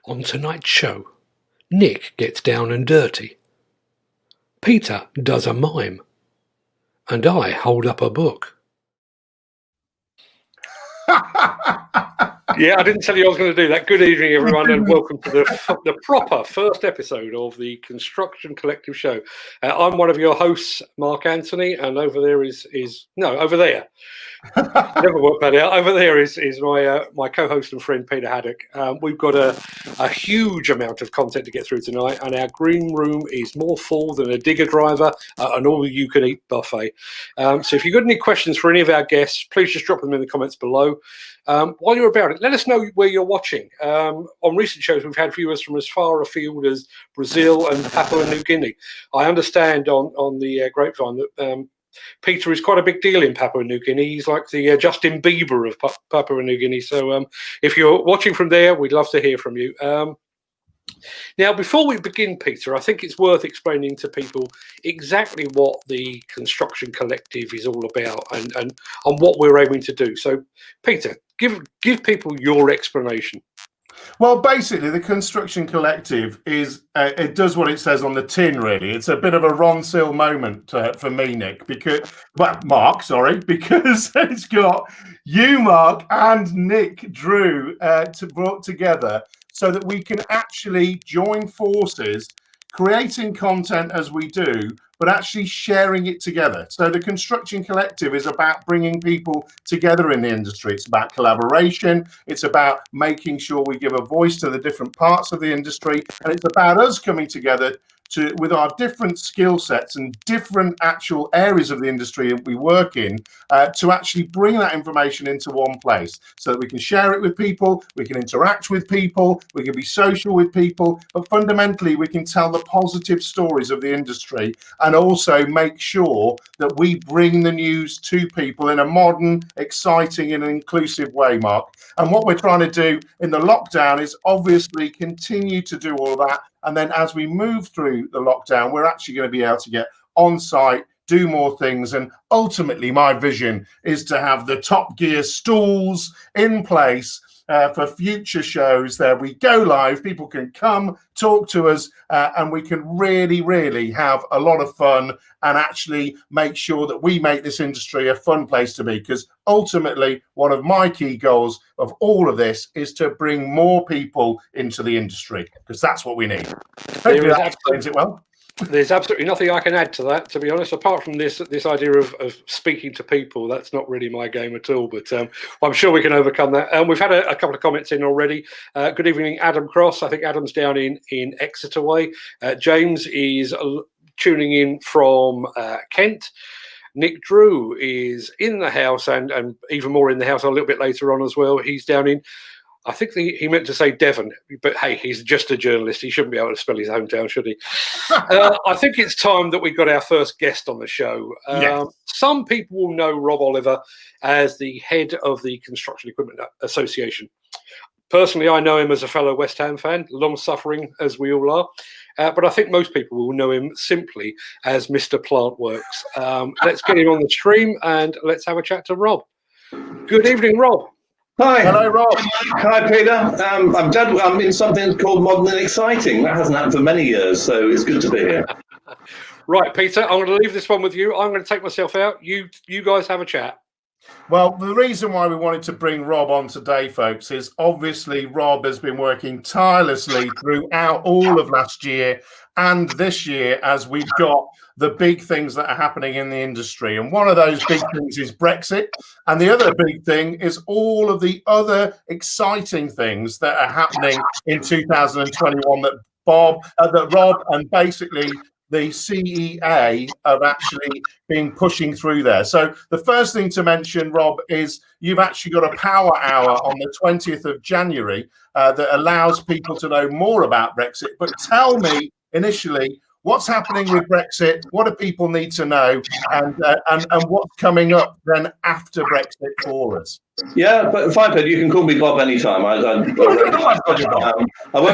On tonight's show, Nick gets down and dirty. Peter does a mime. And I hold up a book. Yeah, I didn't tell you I was going to do that. Good evening, everyone, and welcome to the proper first episode of the Construction Collective Show. I'm one of your hosts, Mark Anthony, and over there over there. Never worked that out. Over there is my co-host and friend Peter Haddock. We've got a huge amount of content to get through tonight, and our green room is more full than a digger driver an all-you-can-eat buffet. So if you've got any questions for any of our guests, please just drop them in the comments below. While you're about it, let us know where you're watching. On recent shows, we've had viewers from as far afield as Brazil and Papua New Guinea. I understand on the grapevine that Peter is quite a big deal in Papua New Guinea. He's like the Justin Bieber of Papua New Guinea. So if you're watching from there, we'd love to hear from you. Now, before we begin, Peter, I think it's worth explaining to people exactly what the Construction Collective is all about and what we're aiming to do. So, Peter, give people your explanation. Well, basically, the Construction Collective it does what it says on the tin, really. It's a bit of a Ron Sill moment for me, Nick, Mark, because it's got you, Mark, and Nick Drew brought together so that we can actually join forces, creating content as we do, but actually sharing it together. So the Construction Collective is about bringing people together in the industry. It's about collaboration. It's about making sure we give a voice to the different parts of the industry. And it's about us coming together with our different skill sets and different actual areas of the industry that we work in to actually bring that information into one place so that we can share it with people, we can interact with people, we can be social with people, but fundamentally we can tell the positive stories of the industry and also make sure that we bring the news to people in a modern, exciting and inclusive way, Mark. And what we're trying to do in the lockdown is obviously continue to do all of that. And then as we move through the lockdown, we're actually going to be able to get on site, do more things. And ultimately, my vision is to have the Top Gear stools in place for future shows. There we go live. People can come talk to us and we can really, really have a lot of fun and actually make sure that we make this industry a fun place to be. Because ultimately, one of my key goals of all of this is to bring more people into the industry, because that's what we need. Hopefully that explains it well. There's absolutely nothing I can add to that, to be honest, apart from this idea of speaking to people. That's not really my game at all, but I'm sure we can overcome that. We've had a couple of comments in already. Good evening, Adam Cross. I think Adam's down in Exeter way. James is tuning in from Kent. Nick Drew is in the house and even more in the house a little bit later on as well. He's down in, I think he meant to say Devon, but hey, he's just a journalist. He shouldn't be able to spell his hometown, should he? I think it's time that we got our first guest on the show. Yes. Some people will know Rob Oliver as the head of the Construction Equipment Association. Personally, I know him as a fellow West Ham fan, long-suffering as we all are. But I think most people will know him simply as Mr. Plantworks. Let's get him on the stream and let's have a chat to Rob. Good evening, Rob. Hi. Hello, Rob. Hi, Peter. I'm in something called Modern and Exciting. That hasn't happened for many years, so it's good to be here. Right, Peter, I'm going to leave this one with you. I'm going to take myself out. You guys have a chat. Well, the reason why we wanted to bring Rob on today, folks, is obviously Rob has been working tirelessly throughout all of last year and this year as we've got the big things that are happening in the industry. And one of those big things is Brexit. And the other big thing is all of the other exciting things that are happening in 2021 that Rob and basically the CEA have actually been pushing through there. So the first thing to mention, Rob, is you've actually got a power hour on the 20th of January that allows people to know more about Brexit. But tell me initially, what's happening with Brexit? What do people need to know? And what's coming up then after Brexit for us? Yeah, but fine, Peter, you can call me Bob anytime. I won't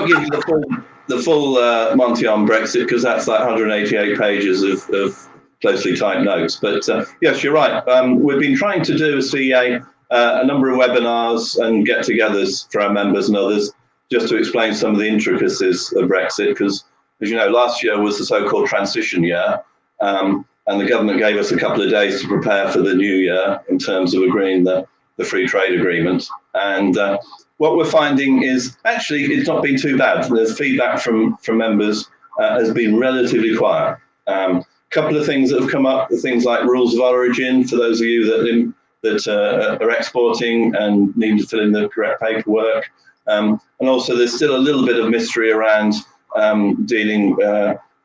give you the full Monty on Brexit, because that's like 188 pages of closely typed notes. But yes, you're right. We've been trying to do a CEA, a number of webinars and get-togethers for our members and others just to explain some of the intricacies of Brexit, because, as you know, last year was the so-called transition year, and the government gave us a couple of days to prepare for the new year in terms of agreeing the free trade agreement. And what we're finding is actually it's not been too bad. The feedback from members has been relatively quiet. Couple of things that have come up, things like rules of origin for those of you that are exporting and need to fill in the correct paperwork. And also there's still a little bit of mystery around dealing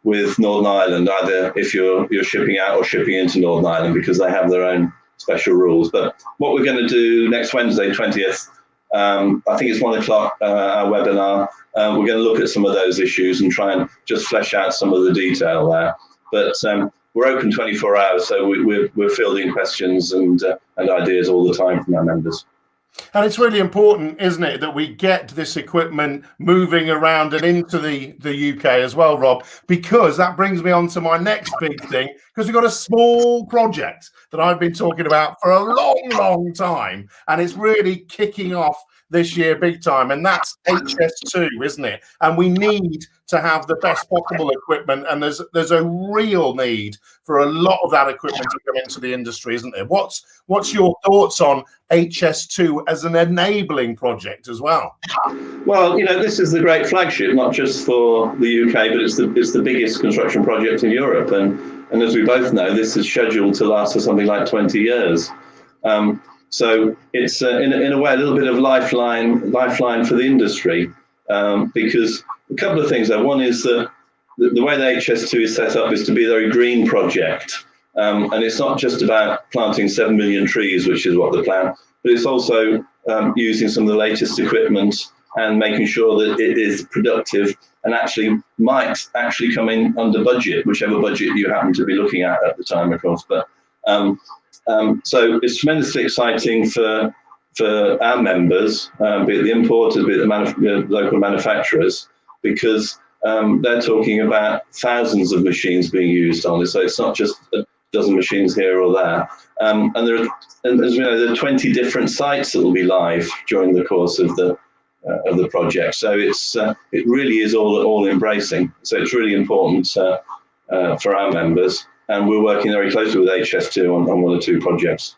with Northern Ireland, either if you're shipping out or shipping into Northern Ireland, because they have their own special rules. But what we're going to do next Wednesday, 20th, I think it's 1 o'clock, our webinar, we're going to look at some of those issues and try and just flesh out some of the detail there. But we're open 24 hours, so we're fielding questions and ideas all the time from our members. And it's really important, isn't it, that we get this equipment moving around and into the UK as well, Rob, because that brings me on to my next big thing, because we've got a small project that I've been talking about for a long, long time, and it's really kicking off this year big time, and that's HS2, isn't it? And we need to have the best possible equipment, and there's a real need for a lot of that equipment to come into the industry, isn't there? What's your thoughts on HS2 as an enabling project as well? Well, you know, this is the great flagship, not just for the UK, but it's the biggest construction project in Europe, and as we both know, this is scheduled to last for something like 20 years. So it's in a way a little bit of lifeline for the industry, because a couple of things there. One is that the way the HS2 is set up is to be a very green project, and it's not just about planting 7 million trees, which is what the plan, but it's also using some of the latest equipment and making sure that it is productive and might actually come in under budget, whichever budget you happen to be looking at the time, of course. But so it's tremendously exciting for our members, be it the importers, be it the local manufacturers, because they're talking about thousands of machines being used on it. So it's not just a dozen machines here or there. And as we know, there are 20 different sites that will be live during the course of the project. So it really is all embracing. So it's really important for our members. And we're working very closely with HS2 on 1 or 2 projects.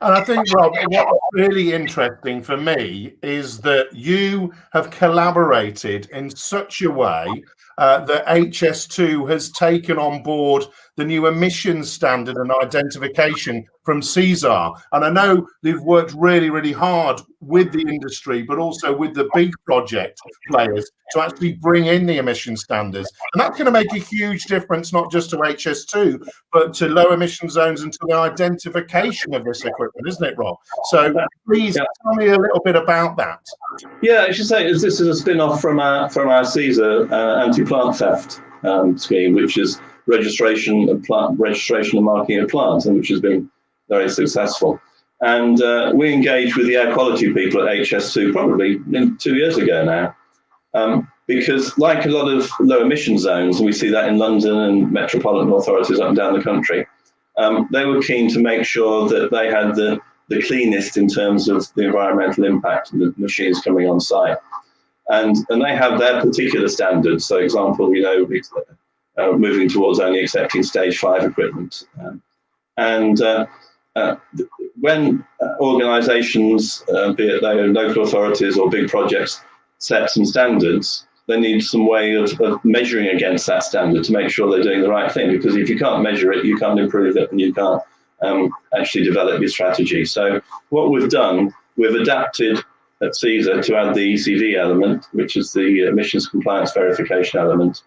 And I think, Rob, what's really interesting for me is that you have collaborated in such a way that HS2 has taken on board the new emissions standard and identification from CSAR. And I know they've worked really, really hard with the industry, but also with the big project players to actually bring in the emission standards. And that's going to make a huge difference, not just to HS2, but to low emission zones and to the identification of this equipment, isn't it, Rob? So please tell me a little bit about that. Yeah, I should say this is a spin-off from our CSAR anti-plant theft scheme, which is registration and marking of plants, and which has been very successful. And we engaged with the air quality people at HS2 probably 2 years ago now, because like a lot of low emission zones, and we see that in London and metropolitan authorities up and down the country, they were keen to make sure that they had the cleanest in terms of the environmental impact of the machines coming on site. And they have their particular standards. So example, you know, moving towards only accepting stage 5 equipment. When organisations, be it they are local authorities or big projects, set some standards, they need some way of measuring against that standard to make sure they're doing the right thing. Because if you can't measure it, you can't improve it, and you can't actually develop your strategy. So what we've done, we've adapted at CSAR to add the ECV element, which is the emissions compliance verification element.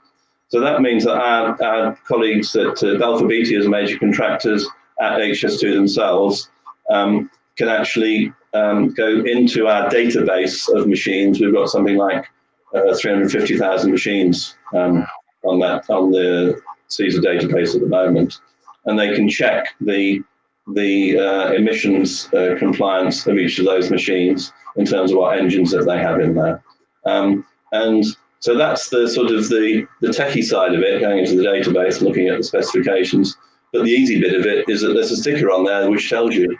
So that means that our colleagues at Balfour Beatty as major contractors at HS2 themselves can actually go into our database of machines. We've got something like 350,000 machines on the CSAR database at the moment, and they can check the emissions compliance of each of those machines in terms of what engines that they have in there. And so that's the sort of the techie side of it, going into the database, looking at the specifications. But the easy bit of it is that there's a sticker on there which tells you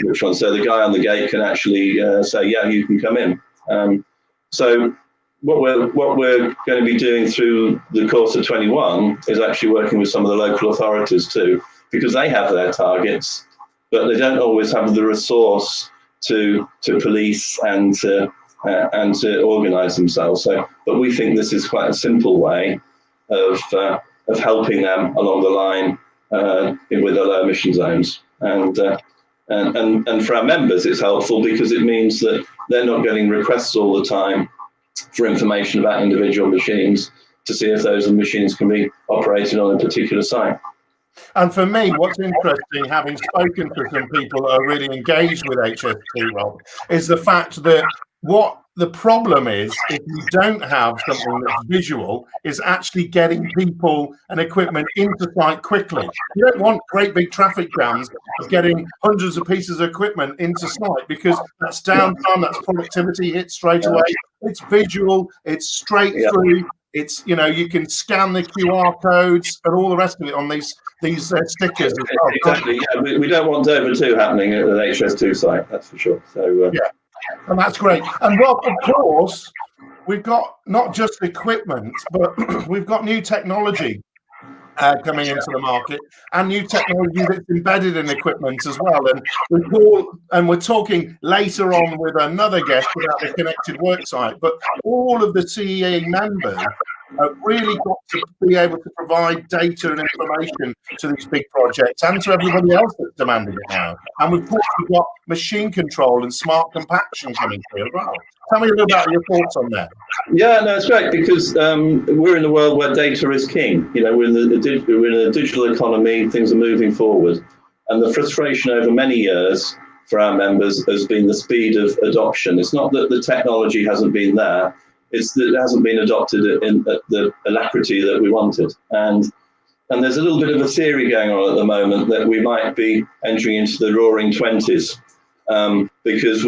which one. So the guy on the gate can actually say, yeah, you can come in. So what we're going to be doing through the course of 21 is actually working with some of the local authorities too, because they have their targets, but they don't always have the resource to police and to organise themselves. So, but we think this is quite a simple way of helping them along the line with the low emission zones. And for our members, it's helpful because it means that they're not getting requests all the time for information about individual machines to see if those machines can be operated on a particular site. And for me, what's interesting, having spoken to some people that are really engaged with HST, Rob, is the fact that what the problem is, if you don't have something that's visual, is actually getting people and equipment into site quickly. You don't want great big traffic jams of getting hundreds of pieces of equipment into site, because that's downtime, that's productivity hit straight away. It's visual, it's straight through. It's, you know, you can scan the QR codes and all the rest of it on these stickers as well. Exactly. Yeah, we don't want Dover 2 happening at an HS2 site, that's for sure. So yeah, and that's great. And Rob, of course, we've got not just equipment, but we've got new technology coming into the market, and new technology that's embedded in equipment as well. And we're talking later on with another guest about the connected worksite. But all of the CEA members have really got to be able to provide data and information to these big projects and to everybody else that's demanding it now. And we've got machine control and smart compaction coming through as well. Tell me a little about your thoughts on that. Yeah, no, it's great, because we're in a world where data is king. You know, we're in a digital economy, things are moving forward. And the frustration over many years for our members has been the speed of adoption. It's not that the technology hasn't been there, it's that it hasn't been adopted at the alacrity that we wanted. And there's a little bit of a theory going on at the moment that we might be entering into the roaring 20s. Because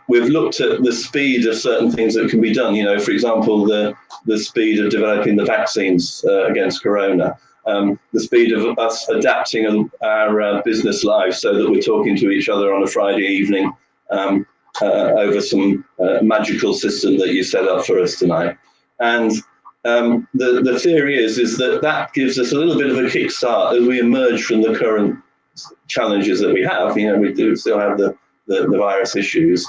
we've looked at the speed of certain things that can be done. You know, for example, the speed of developing the vaccines against corona, the speed of us adapting our business lives so that we're talking to each other on a Friday evening over some magical system that you set up for us tonight. And the theory is that gives us a little bit of a kickstart as we emerge from the current challenges that we have. You know, we do still have the virus issues,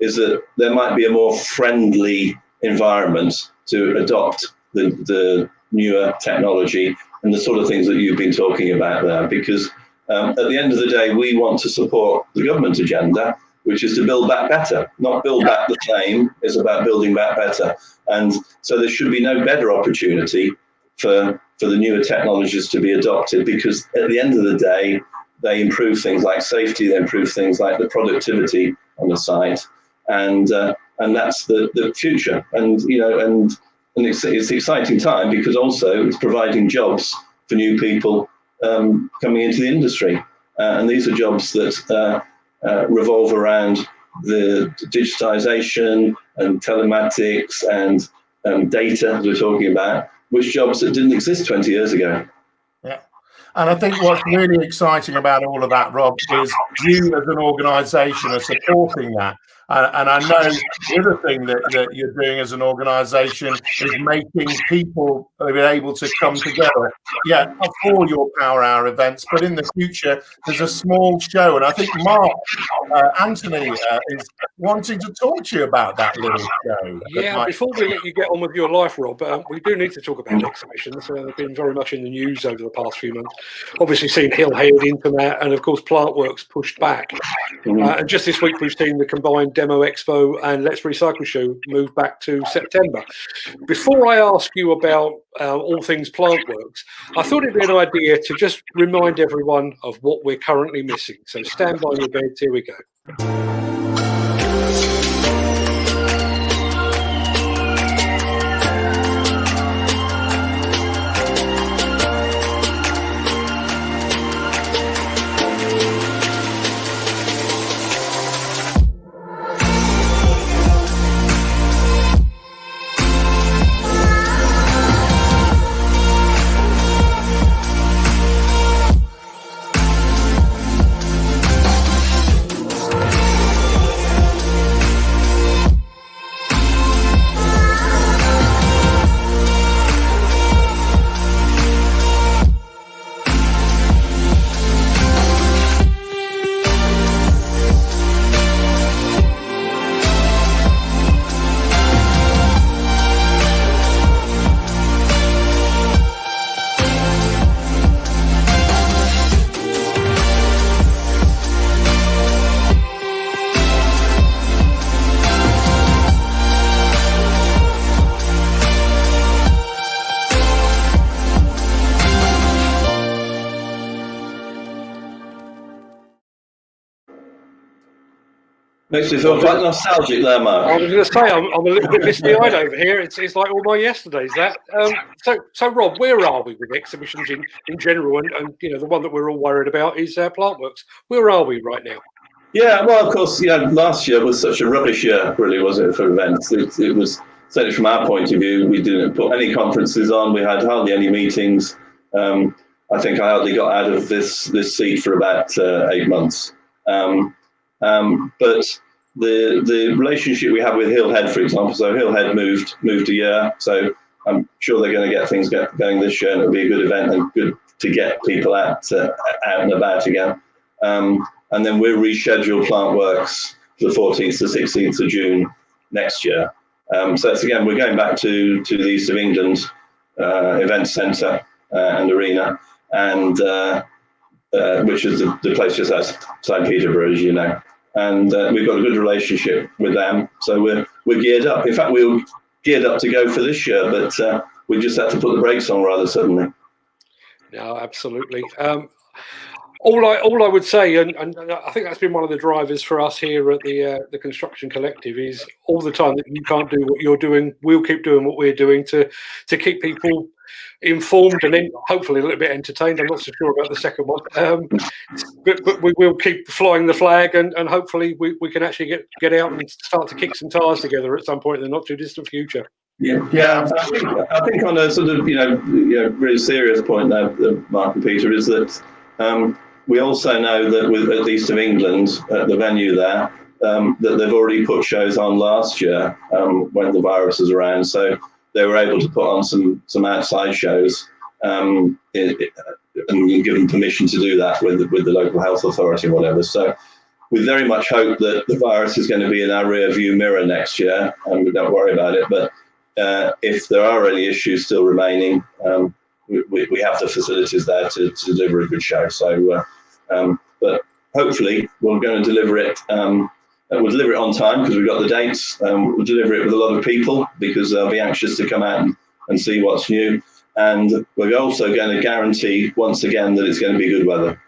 is that there might be a more friendly environment to adopt the newer technology and the sort of things that you've been talking about there. Because at the end of the day, we want to support the government agenda, which is to build back better, not build back the same. It's about building back better. And so there should be no better opportunity for the newer technologies to be adopted, because at the end of the day, they improve things like safety, they improve things like the productivity on the site, and that's the future. And you know, and it's an exciting time, because also it's providing jobs for new people coming into the industry, and these are jobs that revolve around the digitization and telematics and data, as we're talking about, which jobs that didn't exist 20 years ago. Yeah. And I think what's really exciting about all of that, Rob, is you as an organisation are supporting that. And I know the other thing that you're doing as an organisation is making people be able to come together, for your Power Hour events, but in the future, there's a small show. And I think Mark Anthony is wanting to talk to you about that little show. Yeah, before we let you get on with your life, Rob, we do need to talk about exhibitions. They've been very much in the news over the past few months. Obviously seen Hill head into that, and of course PlantWorks pushed back. And just this week we've seen the combined Demo Expo and Let's Recycle show move back to September. Before I ask you about all things PlantWorks, I thought it'd be an idea to just remind everyone of what we're currently missing. So stand by your beds, here we go. Makes me feel quite nostalgic there, Mark. I was going to say I'm a little bit misty-eyed over here. It's like all my yesterdays. That so Rob, where are we with exhibitions in general? And the one that we're all worried about is Plantworks. Where are we right now? Yeah, well, of course, last year was such a rubbish year, really, wasn't it, for events? It was, certainly from our point of view, we didn't put any conferences on. We had hardly any meetings. I think I hardly got out of this seat for about 8 months. But the relationship we have with Hillhead, for example, so Hillhead moved a year, so I'm sure they're going to get things going this year, and it'll be a good event and good to get people out and about again. And then we'll reschedule Plantworks to the 14th to 16th of June next year. So it's, again, we're going back to the East of England event centre and arena, and which is the place just outside Peterborough, as you know. And we've got a good relationship with them, so we're geared up. In fact, we were geared up to go for this year, but we just had to put the brakes on rather suddenly. No, absolutely. All I would say, and I think that's been one of the drivers for us here at the Construction Collective, is all the time that you can't do what you're doing, we'll keep doing what we're doing to keep people informed and then hopefully a little bit entertained. I'm not so sure about the second one, but we will keep flying the flag, and hopefully we can actually get out and start to kick some tires together at some point in the not too distant future. Yeah. I think on a sort of really serious point now, Mark and Peter, is that we also know that at the East of England, at the venue there, that they've already put shows on last year when the virus was around. So they were able to put on some outside shows and given permission to do that with the local health authority or whatever. So we very much hope that the virus is going to be in our rear view mirror next year, and we don't worry about it. But if there are any issues still remaining, we have the facilities there to deliver a good show. So, but hopefully we're going to deliver it. We'll deliver it on time because we've got the dates. We'll deliver it with a lot of people because they'll be anxious to come out and see what's new. And we're also going to guarantee once again that it's going to be good weather.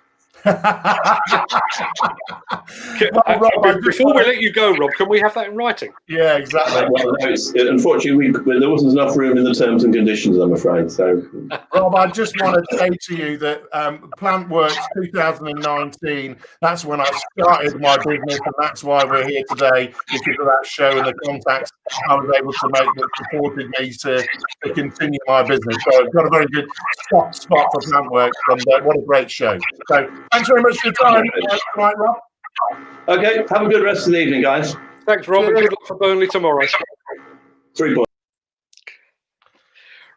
Before we let you go, Rob, can we have that in writing? Yeah, exactly. Well, unfortunately, there wasn't enough room in the terms and conditions, I'm afraid. So, Rob, I just want to say to you that Plantworks 2019, that's when I started my business, and that's why we're here today, because of that show and the contacts I was able to make that supported me to continue my business. So I've got a very good spot for Plantworks, and what a great show. So thanks very much for your time. Right, Rob. Okay, have a good rest of the evening, guys. Thanks, Rob, and good luck for Burnley tomorrow. 3 points.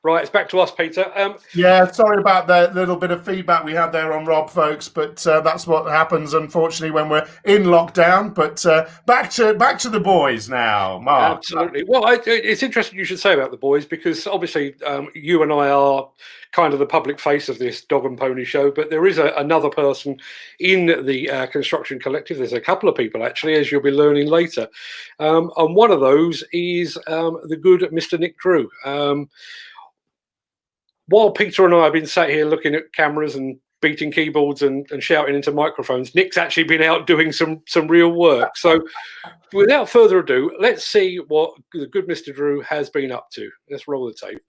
Right, it's back to us, Peter. Yeah, sorry about the little bit of feedback we had there on Rob, folks, but that's what happens, unfortunately, when we're in lockdown. But back to the boys now, Mark. Absolutely. Well, it's interesting you should say about the boys, because obviously you and I are kind of the public face of this dog and pony show, but there is another person in the Construction Collective. There's a couple of people, actually, as you'll be learning later. And one of those is the good Mr. Nick Drew. While Peter and I have been sat here looking at cameras and beating keyboards and shouting into microphones, Nick's actually been out doing some real work. So without further ado, let's see what the good Mr. Drew has been up to. Let's roll the tape.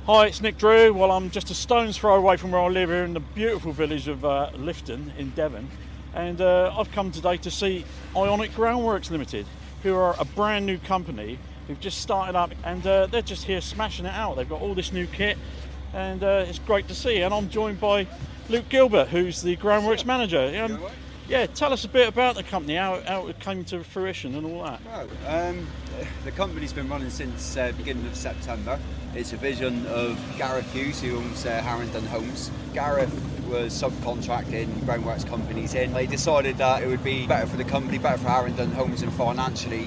Hi, it's Nick Drew. Well, I'm just a stone's throw away from where I live here in the beautiful village of Lifton in Devon. And I've come today to see Ionic Groundworks Limited, who are a brand new company who've just started up, and they're just here smashing it out. They've got all this new kit, and it's great to see. And I'm joined by Luke Gilbert, who's the Groundworks manager. Yeah, tell us a bit about the company, how it came to fruition and all that. Well, the company's been running since beginning of September. It's a vision of Gareth Hughes, who owns Harrington Homes. Gareth was subcontracting groundworks companies in. They decided that it would be better for the company, better for Harrington Homes and financially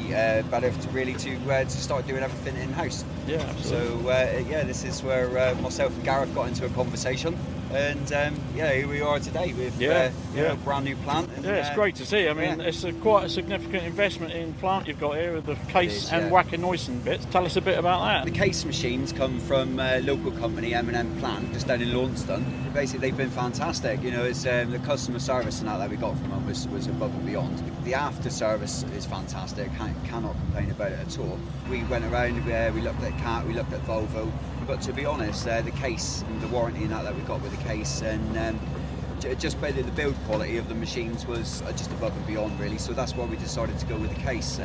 better to start doing everything in-house. Yeah, absolutely. So this is where myself and Gareth got into a conversation, and here we are today with a brand new plant. And, it's great to see. I mean, it's quite a significant investment in plant you've got here with the case and Wacker Neuson bits. Tell us a bit about that. The case machines come from a local company, M&M Plant, just down in Launceston. Basically, they've been fantastic. You know, it's the customer service and that we got from them was above and beyond. The after service is fantastic. Cannot complain about it at all. We went around, we looked at Cat, we looked at Volvo, but to be honest, the case and the warranty and that we got with the case, and just the build quality of the machines was just above and beyond, really. So that's why we decided to go with the case.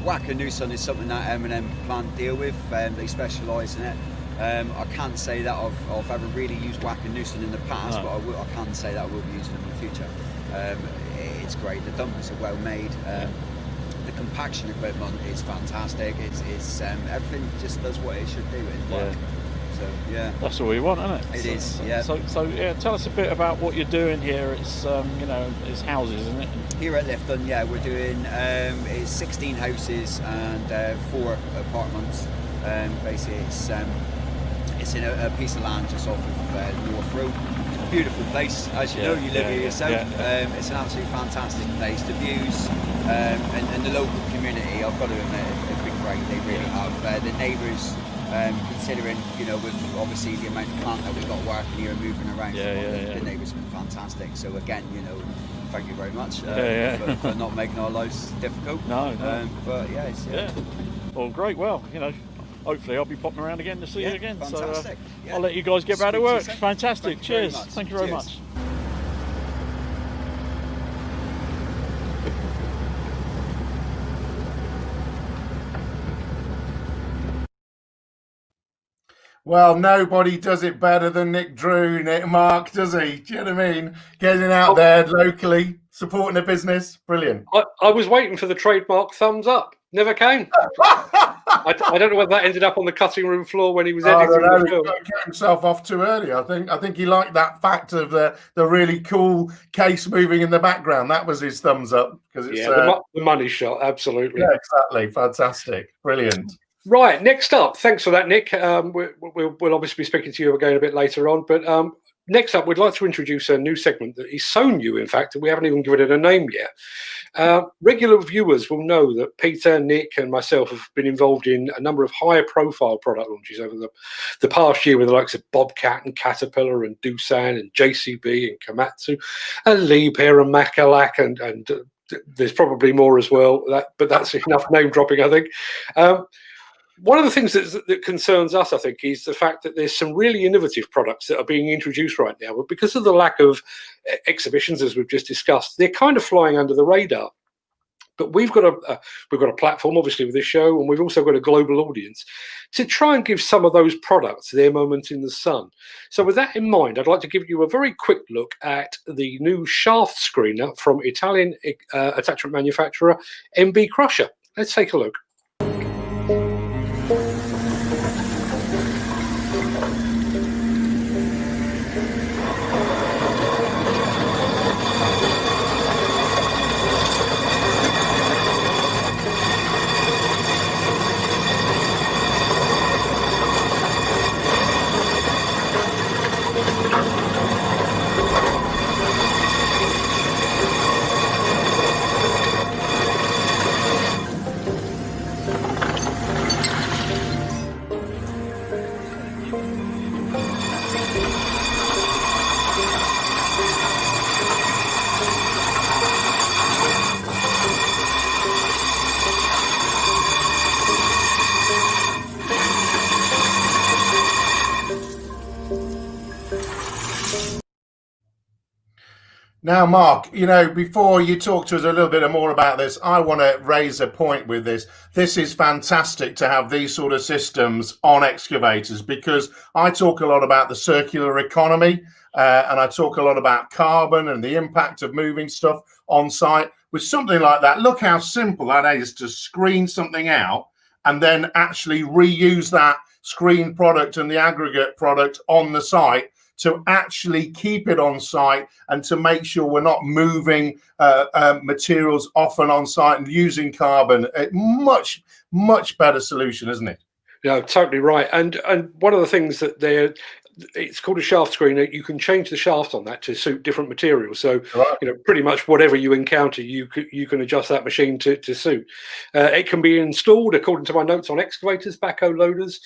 Wacker Neuson is something that M&M Plant deal with. They specialise in it. I can't say that I've ever really used Wacker Neuson in the past, but I can say that I will be using them in the future. It's great. The dumpers are well made. The compaction equipment is fantastic. It's everything just does what it should do in work. So that's all we want, isn't it? It is. Yeah. So tell us a bit about what you're doing here. It's it's houses, isn't it? Here at Lifton, we're doing it's 16 houses and 4 apartments. Basically, it's in a piece of land just off of North Road. It's a beautiful place, as you know. You live here yourself. It's an absolutely fantastic place. The views and the local community, I've got to admit, have been great. They really have. The neighbours. Considering, with obviously the amount of plant that we've got working here and moving around, the neighbours have been fantastic. So again, thank you very much for not making our lives difficult. No. But Well, great. Well, hopefully I'll be popping around again to see you again. Fantastic. So I'll let you guys get back to work. Fantastic. Thank Cheers. Thank you very much. Well, nobody does it better than Nick Drew, Mark, does he? Do you know what I mean? Getting out there locally, supporting a business. Brilliant. I was waiting for the trademark thumbs up. Never came. I don't know whether that ended up on the cutting room floor when he was editing the film. He got himself off too early, I think he liked that fact of the really cool case moving in the background. That was his thumbs up. Because it's the money shot, absolutely. Yeah, exactly. Fantastic. Brilliant. Right, next up, thanks for that, Nick. We'll obviously be speaking to you again a bit later on, but next up, we'd like to introduce a new segment that is so new, in fact, that we haven't even given it a name yet. Regular viewers will know that Peter, Nick, and myself have been involved in a number of higher-profile product launches over the past year with the likes of Bobcat and Caterpillar and Doosan and JCB and Komatsu and Liebherr and Macalac and there's probably more as well, but that's enough name-dropping, I think. One of the things that concerns us, I think, is the fact that there's some really innovative products that are being introduced right now, but because of the lack of exhibitions, as we've just discussed, they're kind of flying under the radar. But we've got a platform, obviously, with this show, and we've also got a global audience to try and give some of those products their moment in the sun. So with that in mind, I'd like to give you a very quick look at the new shaft screener from Italian attachment manufacturer MB Crusher. Let's take a look. Now, Mark, before you talk to us a little bit more about this, I want to raise a point with this. This is fantastic to have these sort of systems on excavators, because I talk a lot about the circular economy and I talk a lot about carbon and the impact of moving stuff on site. With something like that, look how simple that is to screen something out and then actually reuse that screen product and the aggregate product on the site. to actually keep it on site and to make sure we're not moving materials off and on site and using carbon. Much better solution, isn't it? Yeah, totally right. And one of the things that it's called a shaft screener. You can change the shaft on that to suit different materials. So, pretty much whatever you encounter, you can adjust that machine to suit. It can be installed, according to my notes, on excavators, backhoe loaders,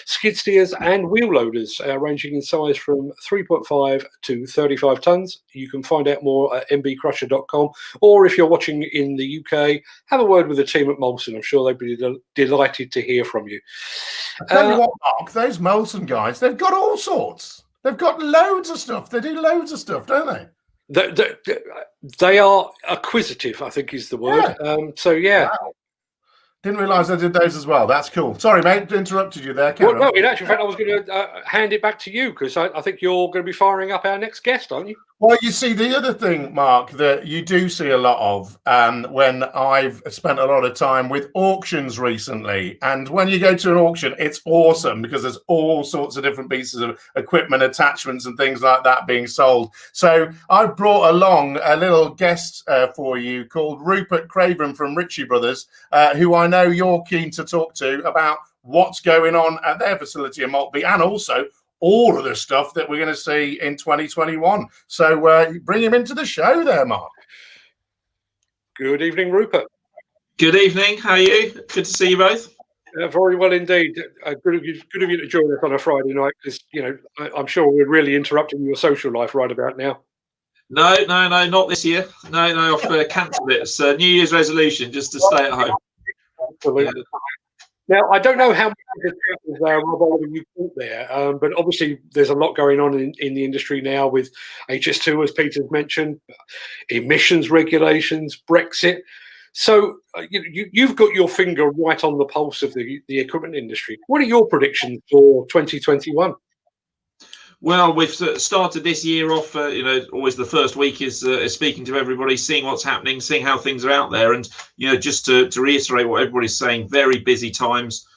skid steers, and wheel loaders, ranging in size from 3.5 to 35 tons. You can find out more at mbcrusher.com, or if you're watching in the UK, have a word with the team at Molson. I'm sure they'd be delighted to hear from you. I tell you what, Mark, those Molson guys, they've got all sorts. They've got loads of stuff. They do loads of stuff, don't they? They are acquisitive, I think is the word. Yeah. Wow. Didn't realise they did those as well. That's cool. Sorry, mate, interrupted you there. Well, no, in actual fact, I was going to hand it back to you because I think you're going to be firing up our next guest, aren't you? Well, you see, the other thing, Mark, that you do see a lot of when I've spent a lot of time with auctions recently, and when you go to an auction, it's awesome because there's all sorts of different pieces of equipment, attachments and things like that being sold. So I've brought along a little guest for you called Rupert Craven from Ritchie Bros, who I know you're keen to talk to about what's going on at their facility in Maltby, and also all of the stuff that we're going to see in 2021. So bring him into the show there, Mark. Good evening, Rupert. Good evening. How are you? Good to see you both. Very well indeed. Good of you to join us on a Friday night because, I'm sure we're really interrupting your social life right about now. No, not this year. No, I've cancelled it. It's a New Year's resolution just to stay at home. Absolutely. Yeah. Now, I don't know how much Rob Oliver you thought there, but obviously there's a lot going on in the industry now with HS2, as Peter's mentioned, emissions regulations, Brexit. So you've got your finger right on the pulse of the equipment industry. What are your predictions for 2021? Well, we've started this year off, always the first week is speaking to everybody, seeing what's happening, seeing how things are out there. And, just to reiterate what everybody's saying, very busy times.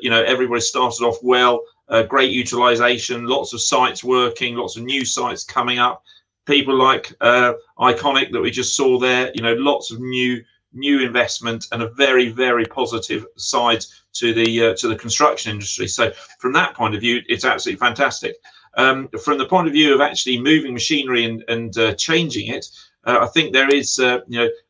Everybody started off well, great utilization, lots of sites working, lots of new sites coming up. People like Ionic that we just saw there, lots of new investment and a very, very positive side to the construction industry. So from that point of view, it's absolutely fantastic. From the point of view of actually moving machinery and changing it, I think there is a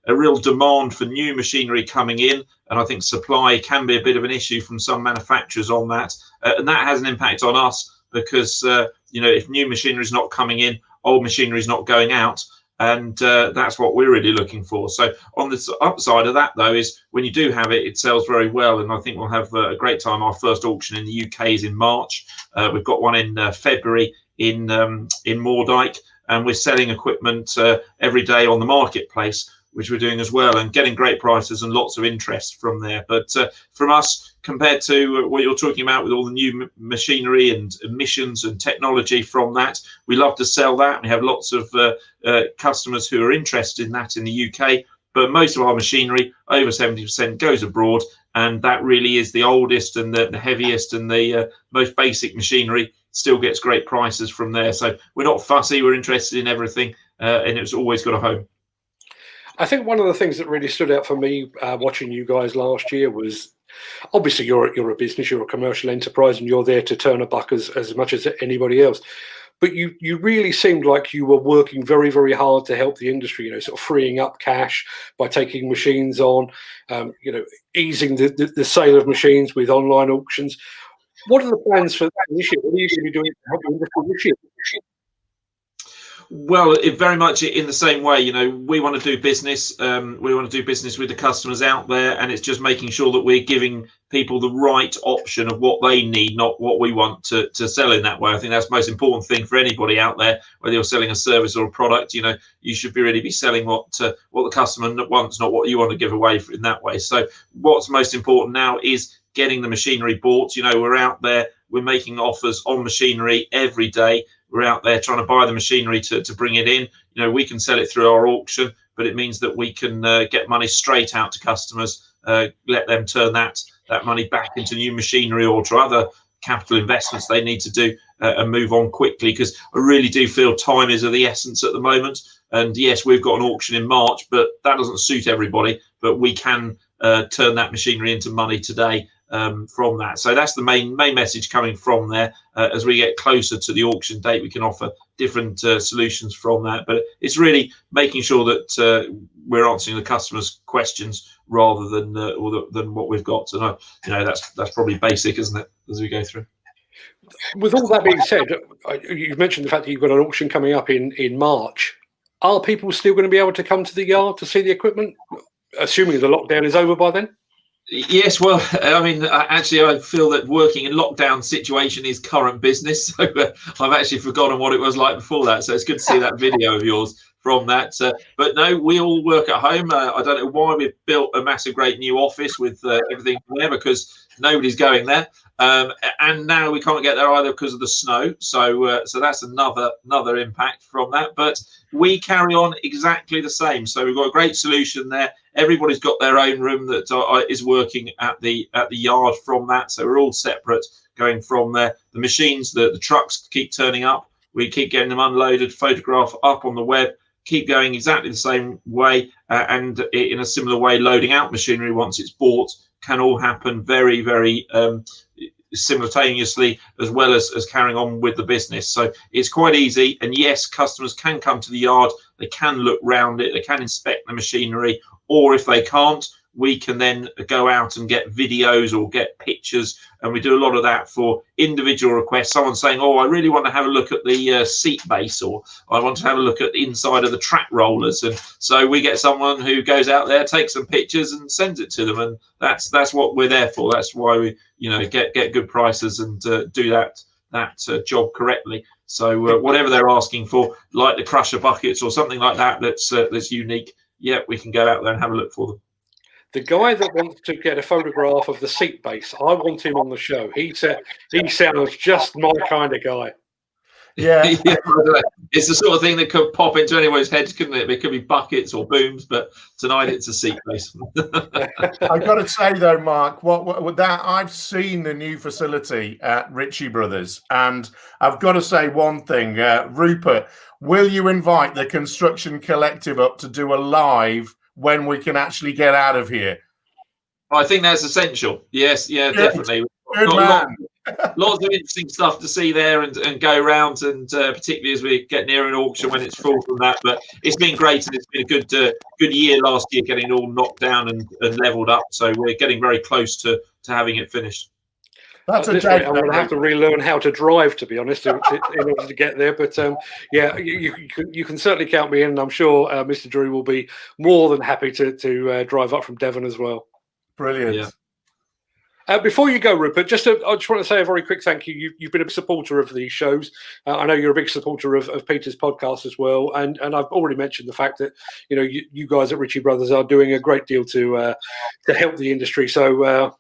real demand for new machinery coming in, and I think supply can be a bit of an issue from some manufacturers on that, and that has an impact on us because if new machinery is not coming in, old machinery is not going out. And that's what we're really looking for. So on the upside of that, though, is when you do have it, it sells very well. And I think we'll have a great time. Our first auction in the UK is in March. We've got one in February in Moordyke. And we're selling equipment every day on the marketplace, which we're doing as well, and getting great prices and lots of interest from there. But from us, compared to what you're talking about with all the new machinery and emissions and technology from that, we love to sell that. We have lots of customers who are interested in that in the UK, but most of our machinery, over 70%, goes abroad, and that really is the oldest and the heaviest and the most basic machinery, still gets great prices from there. So we're not fussy, we're interested in everything, and it's always got a home. I think one of the things that really stood out for me watching you guys last year was, obviously you're a business, you're a commercial enterprise, and you're there to turn a buck as much as anybody else. But you really seemed like you were working very, very hard to help the industry, sort of freeing up cash by taking machines on, easing the sale of machines with online auctions. What are the plans for that this year? What are you going to be doing to help the industry this year? Well, very much in the same way, we want to do business. We want to do business with the customers out there, and it's just making sure that we're giving people the right option of what they need, not what we want to sell in that way. I think that's the most important thing for anybody out there, whether you're selling a service or a product. You should really be selling what the customer wants, not what you want to give away in that way. So what's most important now is getting the machinery bought. We're out there, we're making offers on machinery every day. We're out there trying to buy the machinery to bring it in. We can sell it through our auction, but it means that we can get money straight out to customers, let them turn that money back into new machinery or to other capital investments they need to do and move on quickly, because I really do feel time is of the essence at the moment. And yes, we've got an auction in March, but that doesn't suit everybody. But we can turn that machinery into money today from that. So that's the main message coming from there. As we get closer to the auction date, we can offer different solutions from that. But it's really making sure that we're answering the customer's questions rather than what we've got. So that's probably basic, isn't it, as we go through. With all that being said, you mentioned the fact that you've got an auction coming up in March. Are people still going to be able to come to the yard to see the equipment, assuming the lockdown is over by then? Yes, well, I mean, actually, I feel that working in lockdown situation is current business. So I've actually forgotten what it was like before that. So it's good to see that video of yours from that. But no, we all work at home. I don't know why we've built a massive, great new office with everything there, because nobody's going there. And now we can't get there either because of the snow. So that's another impact from that. But we carry on exactly the same. So we've got a great solution there. Everybody's got their own room that is working at the yard from that. So we're all separate going from there. The machines, the trucks keep turning up. We keep getting them unloaded, photograph up on the web, keep going exactly the same way, and in a similar way, loading out machinery once it's bought can all happen very, very simultaneously, as well as carrying on with the business. So it's quite easy. And yes, customers can come to the yard, they can look round it, they can inspect the machinery, or if they can't, we can then go out and get videos or get pictures. And we do a lot of that for individual requests. Someone saying, oh, I really want to have a look at the seat base, or I want to have a look at the inside of the track rollers. And so we get someone who goes out there, takes some pictures and sends it to them. And that's what we're there for. That's why we, get good prices and do that job correctly. So whatever they're asking for, like the crusher buckets or something like that, that's unique. Yeah, we can go out there and have a look for them. The guy that wants to get a photograph of the seat base, I want him on the show. He sounds just my kind of guy. Yeah. Yeah, it's the sort of thing that could pop into anyone's head, couldn't it? It could be buckets or booms, but tonight it's a seat base. I got to say though, Mark, what that I've seen the new facility at Ritchie Brothers, and I've got to say one thing, Rupert, will you invite the Construction Collective up to do a live when we can actually get out of here? I think that's essential. Yes, yeah, definitely. Good man. Lots of interesting stuff to see there and go around, and particularly as we get near an auction when it's full from that. But it's been great, and it's been a good year last year, getting it all knocked down and leveled up. So we're getting very close to having it finished. That's I'm going to have to relearn how to drive, to be honest, in order to get there. But yeah, you can certainly count me in, and I'm sure Mr. Drew will be more than happy to drive up from Devon as well. Brilliant. Yeah. Before you go, Rupert, I just want to say a very quick thank you. You've been a supporter of these shows. I know you're a big supporter of Peter's podcast as well, and I've already mentioned the fact that you guys at Ritchie Brothers are doing a great deal to help the industry. So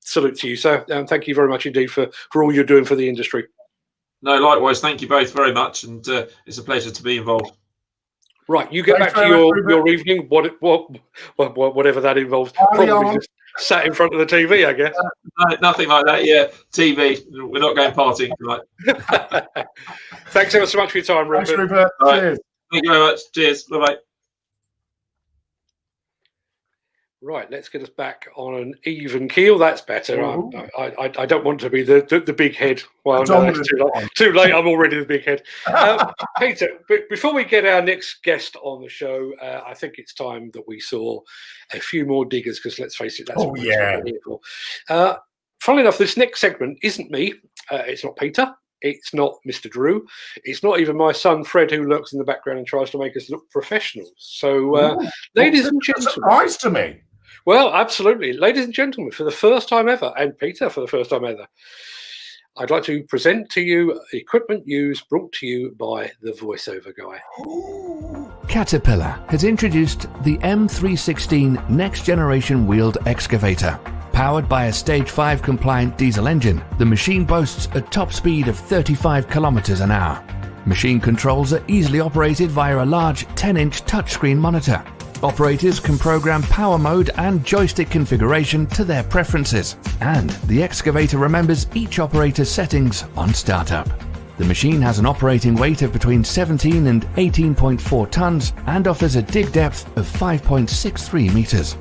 salute to you. So thank you very much indeed for all you're doing for the industry. No, likewise. Thank you both very much, and it's a pleasure to be involved. Right, you get back to your evening, whatever that involves. Probably just sat in front of the TV, I guess. No, nothing like that. Yeah, TV. We're not going partying tonight. Thanks ever so much for your time, Rupert. Thanks, Rupert. Right. Cheers. Thank you very much. Cheers. Bye-bye. Right, let's get us back on an even keel. That's better. I don't want to be the big head. Well, no, it's too late. I'm already the big head. Peter, before we get our next guest on the show, I think it's time that we saw a few more diggers, because let's face it, that's what we're here for. Funnily enough, this next segment isn't me. It's not Peter. It's not Mr. Drew. It's not even my son, Fred, who lurks in the background and tries to make us look professional. So, ladies and gentlemen. Surprise to me. Well, absolutely. Ladies and gentlemen, for the first time ever, and Peter, for the first time ever, I'd like to present to you equipment news brought to you by the voiceover guy. Caterpillar has introduced the M316 next generation wheeled excavator. Powered by a Stage 5 compliant diesel engine, the machine boasts a top speed of 35 kilometers an hour. Machine controls are easily operated via a large 10-inch touchscreen monitor. Operators can program power mode and joystick configuration to their preferences, and the excavator remembers each operator's settings on startup. The machine has an operating weight of between 17 and 18.4 tons and offers a dig depth of 5.63 meters.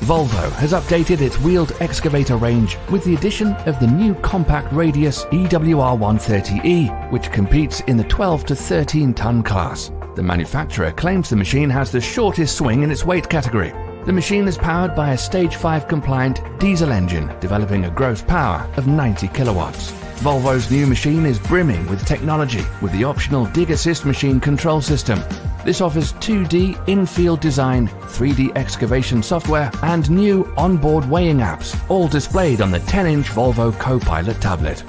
Volvo has updated its wheeled excavator range with the addition of the new compact radius EWR130E, which competes in the 12 to 13 ton class. The manufacturer claims the machine has the shortest swing in its weight category. The machine is powered by a Stage 5 compliant diesel engine, developing a gross power of 90 kilowatts. Volvo's new machine is brimming with technology with the optional Dig Assist machine control system. This offers 2D in-field design, 3D excavation software, and new onboard weighing apps, all displayed on the 10-inch Volvo Copilot tablet.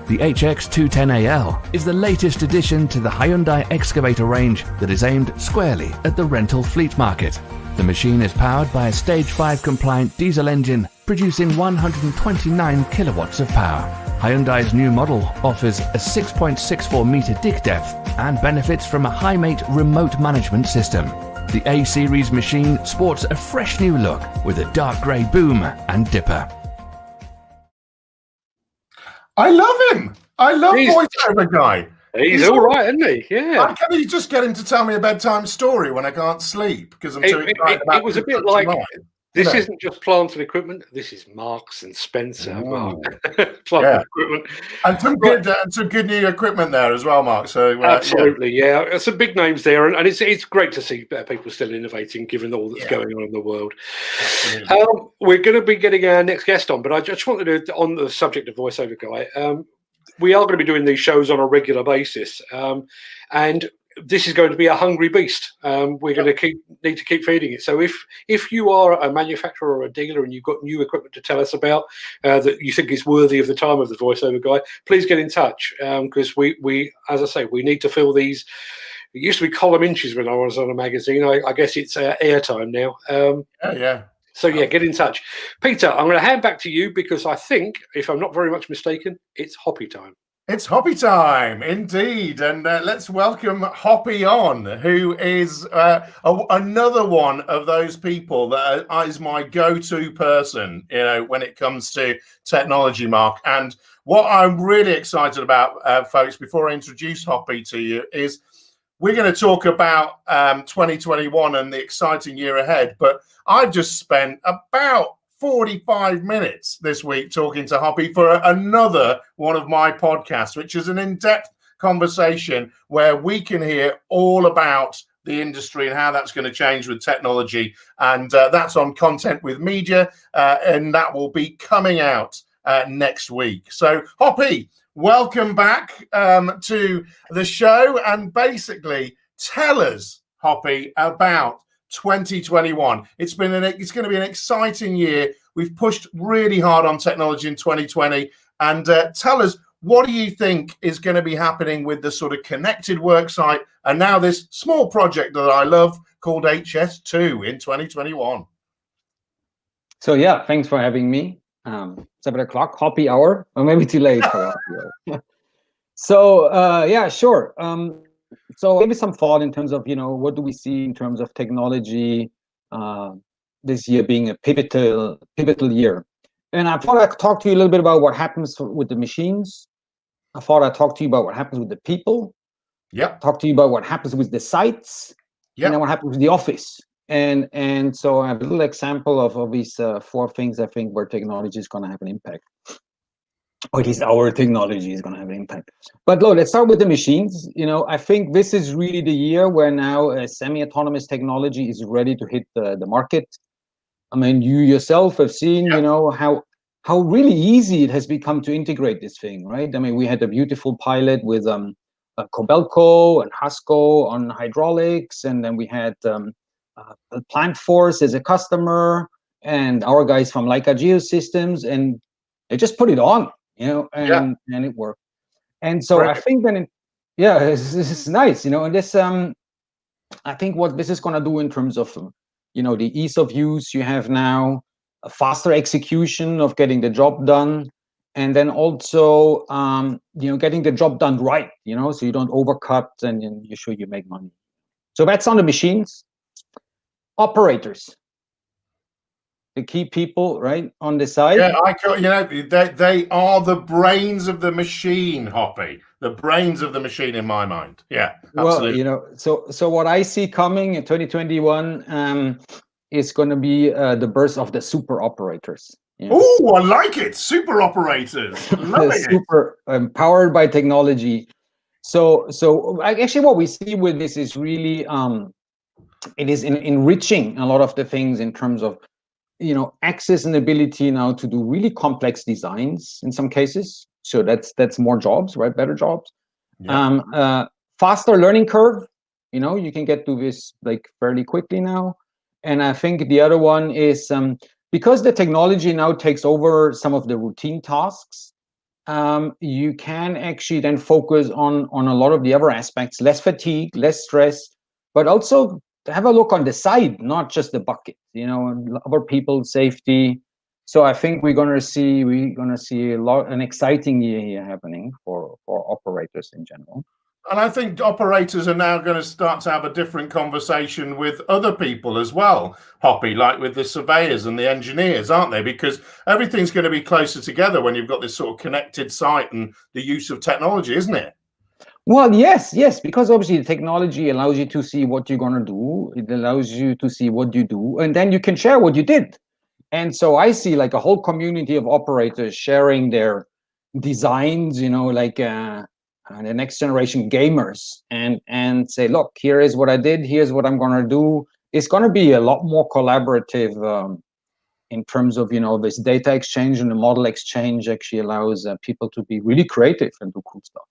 The HX210AL is the latest addition to the Hyundai excavator range that is aimed squarely at the rental fleet market. The machine is powered by a Stage 5 compliant diesel engine, producing 129 kilowatts of power. Hyundai's new model offers a 6.64 meter dig depth and benefits from a HiMate remote management system. The A-Series machine sports a fresh new look with a dark grey boom and dipper. I love him. I love voiceover guy. He's all right, isn't he? Yeah. Can you just get him to tell me a bedtime story when I can't sleep because I'm too excited about it was a bit like, this isn't just plant and equipment. This is Marks and Spencer. Plant and equipment, and some good new equipment there as well, Mark. So absolutely, yeah, some big names there, and it's great to see people still innovating, given all that's going on in the world. We're going to be getting our next guest on, but I just wanted to, on the subject of voiceover guy, we are going to be doing these shows on a regular basis, and this is going to be a hungry beast. We're going to need to keep feeding it. So if you are a manufacturer or a dealer and you've got new equipment to tell us about that you think is worthy of the time of the voiceover guy, please get in touch, because we, as I say, we need to fill these. It used to be column inches when I was on a magazine. I guess it's airtime now. So get in touch. Peter, I'm going to hand back to you because I think, if I'm not very much mistaken, it's HoPi time. It's HoPi time, indeed. And let's welcome HoPi on, who is another one of those people that is my go-to person, when it comes to technology, Mark. And what I'm really excited about, folks, before I introduce HoPi to you, is we're going to talk about 2021 and the exciting year ahead. But I've just spent about 45 minutes this week talking to HoPi for another one of my podcasts, which is an in-depth conversation where we can hear all about the industry and how that's going to change with technology. And that's on Content with Media, and that will be coming out next week. So, HoPi, welcome back to the show, and basically tell us, HoPi, about 2021. It's going to be an exciting year. We've pushed really hard on technology in 2020, and tell us, what do you think is going to be happening with the sort of connected worksite and now this small project that I love called HS2 in 2021? So thanks for having me. 7 o'clock HoPi hour, or maybe too late for HoPi hour. So sure. So maybe some thought in terms of, what do we see in terms of technology this year being a pivotal year. And I thought I'd talk to you a little bit about what happens with the machines. I thought I'd talk to you about what happens with the people. Talk to you about what happens with the sites. And then what happens with the office. And so I have a little example of these 4 things I think where technology is going to have an impact. Or at least our technology is going to have an impact. But look, let's start with the machines. I think this is really the year where now semi-autonomous technology is ready to hit the market. I mean, you yourself have seen, how really easy it has become to integrate this thing, right? I mean, we had a beautiful pilot with Cobelco and Hasco on hydraulics, and then we had Plant Force as a customer, and our guys from Leica Geosystems, and they just put it on. And it worked. And so I think then, this is nice, and this, I think what this is going to do in terms of, the ease of use you have now, a faster execution of getting the job done, and then also, getting the job done right, so you don't overcut and you're sure you make money. So that's on the machines. Operators, the key people, right, on the side. Yeah, they are the brains of the machine, HoPi. The brains of the machine in my mind. Yeah, absolutely. Well, so what I see coming in 2021 is going to be the birth of the super operators. Yeah. Oh, I like it. Super operators. Loving super empowered by technology. So actually what we see with this is really it is enriching a lot of the things in terms of access and ability now to do really complex designs in some cases. So that's more jobs, right? Better jobs. Yeah. Faster learning curve. You can get to this like fairly quickly now. And I think the other one is because the technology now takes over some of the routine tasks, you can actually then focus on a lot of the other aspects, less fatigue, less stress, but also have a look on the side, not just the bucket, other people's safety. So I think we're gonna see an exciting year here happening for operators in general. And I think operators are now going to start to have a different conversation with other people as well, HoPi, like with the surveyors and the engineers, aren't they? Because everything's going to be closer together when you've got this sort of connected site and the use of technology, isn't it? Well, yes, because obviously the technology allows you to see what you're going to do. It allows you to see what you do, and then you can share what you did. And so I see like a whole community of operators sharing their designs, the next generation gamers, and say, look, here is what I did, here's what I'm going to do. It's going to be a lot more collaborative in terms of this data exchange, and the model exchange actually allows people to be really creative and do cool stuff.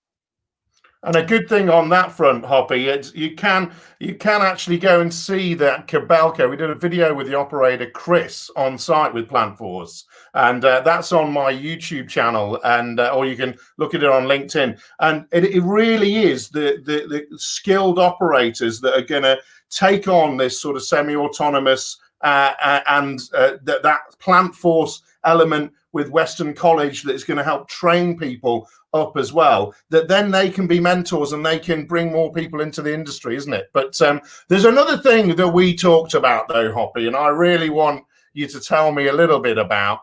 And a good thing on that front, HoPi, is you can actually go and see that Cabelco. We did a video with the operator Chris on site with PlantForce, and that's on my YouTube channel, and or you can look at it on LinkedIn. And it really is the skilled operators that are going to take on this sort of semi-autonomous and that PlantForce element with Western College that is going to help train people up as well, that then they can be mentors and they can bring more people into the industry, isn't it? But there's another thing that we talked about though, HoPi, and I really want you to tell me a little bit about.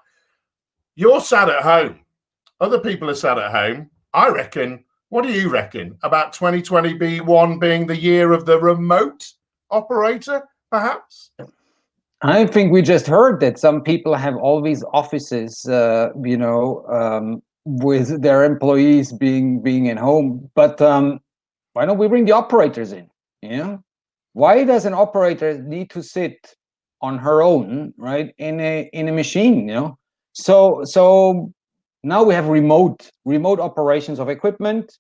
You're sat at home, other people are sat at home. I reckon, what do you reckon about 2021 being the year of the remote operator, perhaps? I think we just heard that some people have all these offices, with their employees being at home. But why don't we bring the operators in? Why does an operator need to sit on her own, right, in a machine? So now we have remote operations of equipment.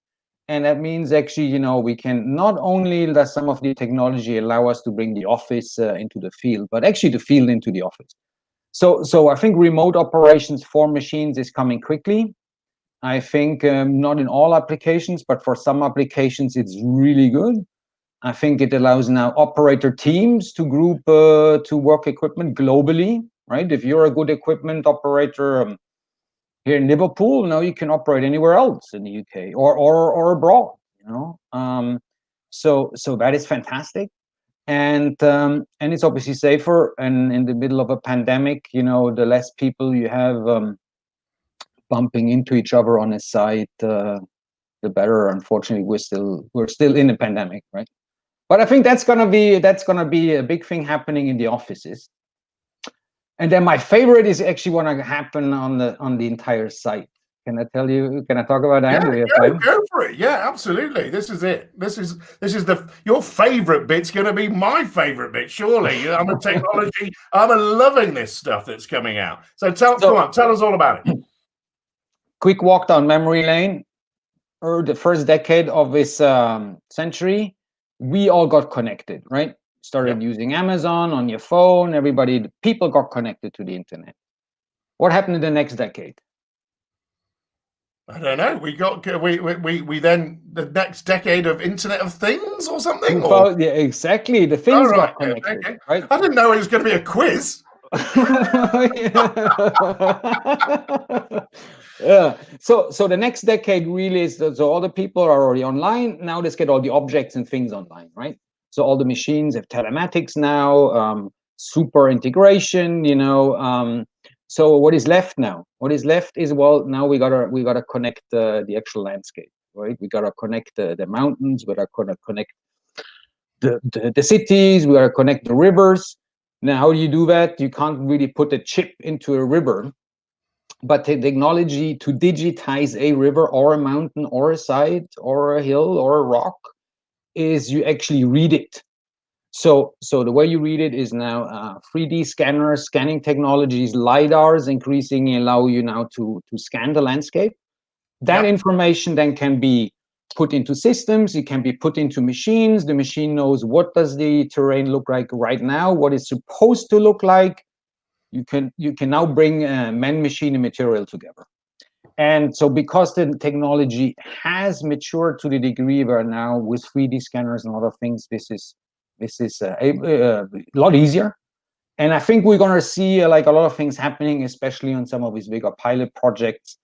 And that means actually, we can not only let some of the technology allow us to bring the office into the field, but actually the field into the office. So I think remote operations for machines is coming quickly. I think not in all applications, but for some applications, it's really good. I think it allows now operator teams to group to work equipment globally, right? If you're a good equipment operator here in Liverpool, now you can operate anywhere else in the UK or abroad, So that is fantastic, and it's obviously safer. And in the middle of a pandemic, the less people you have bumping into each other on a site, the better. Unfortunately, we're still in a pandemic, right? But I think that's gonna be a big thing happening in the offices. And then my favorite is actually going to happen on the entire site. Can I tell you? Can I talk about that? Yeah, go for it. Yeah, absolutely. This is it. This is your favorite bit's going to be my favorite bit. Surely, I'm a technology. I'm loving this stuff that's coming out. So come on, tell us all about it. Quick walk down memory lane. The first decade of this century, we all got connected, right? Started using Amazon on your phone. People got connected to the internet. What happened in the next decade? I don't know. We then the next decade of Internet of Things or something. Well, yeah, exactly. The things got connected. Okay. Right? I didn't know it was going to be a quiz. Yeah. So the next decade really is so all the people are already online. Now let's get all the objects and things online, right? So all the machines have telematics now, super integration, so what is left now? What is left is, well, now we gotta connect the actual landscape, right? We gotta connect the mountains, we gotta connect the cities, we gotta connect the rivers. Now, how do you do that? You can't really put a chip into a river, but the technology to digitize a river or a mountain or a site or a hill or a rock is you actually read it. So the way you read it is now 3D scanners, scanning technologies, LiDARs increasingly allow you now to scan the landscape. That information then can be put into systems, it can be put into machines. The machine knows what does the terrain look like right now, what it's supposed to look like. You can now bring man, machine, and material together. And so because the technology has matured to the degree where now with 3D scanners and other things, this is a lot easier. And I think we're going to see like a lot of things happening, especially on some of these bigger pilot projects.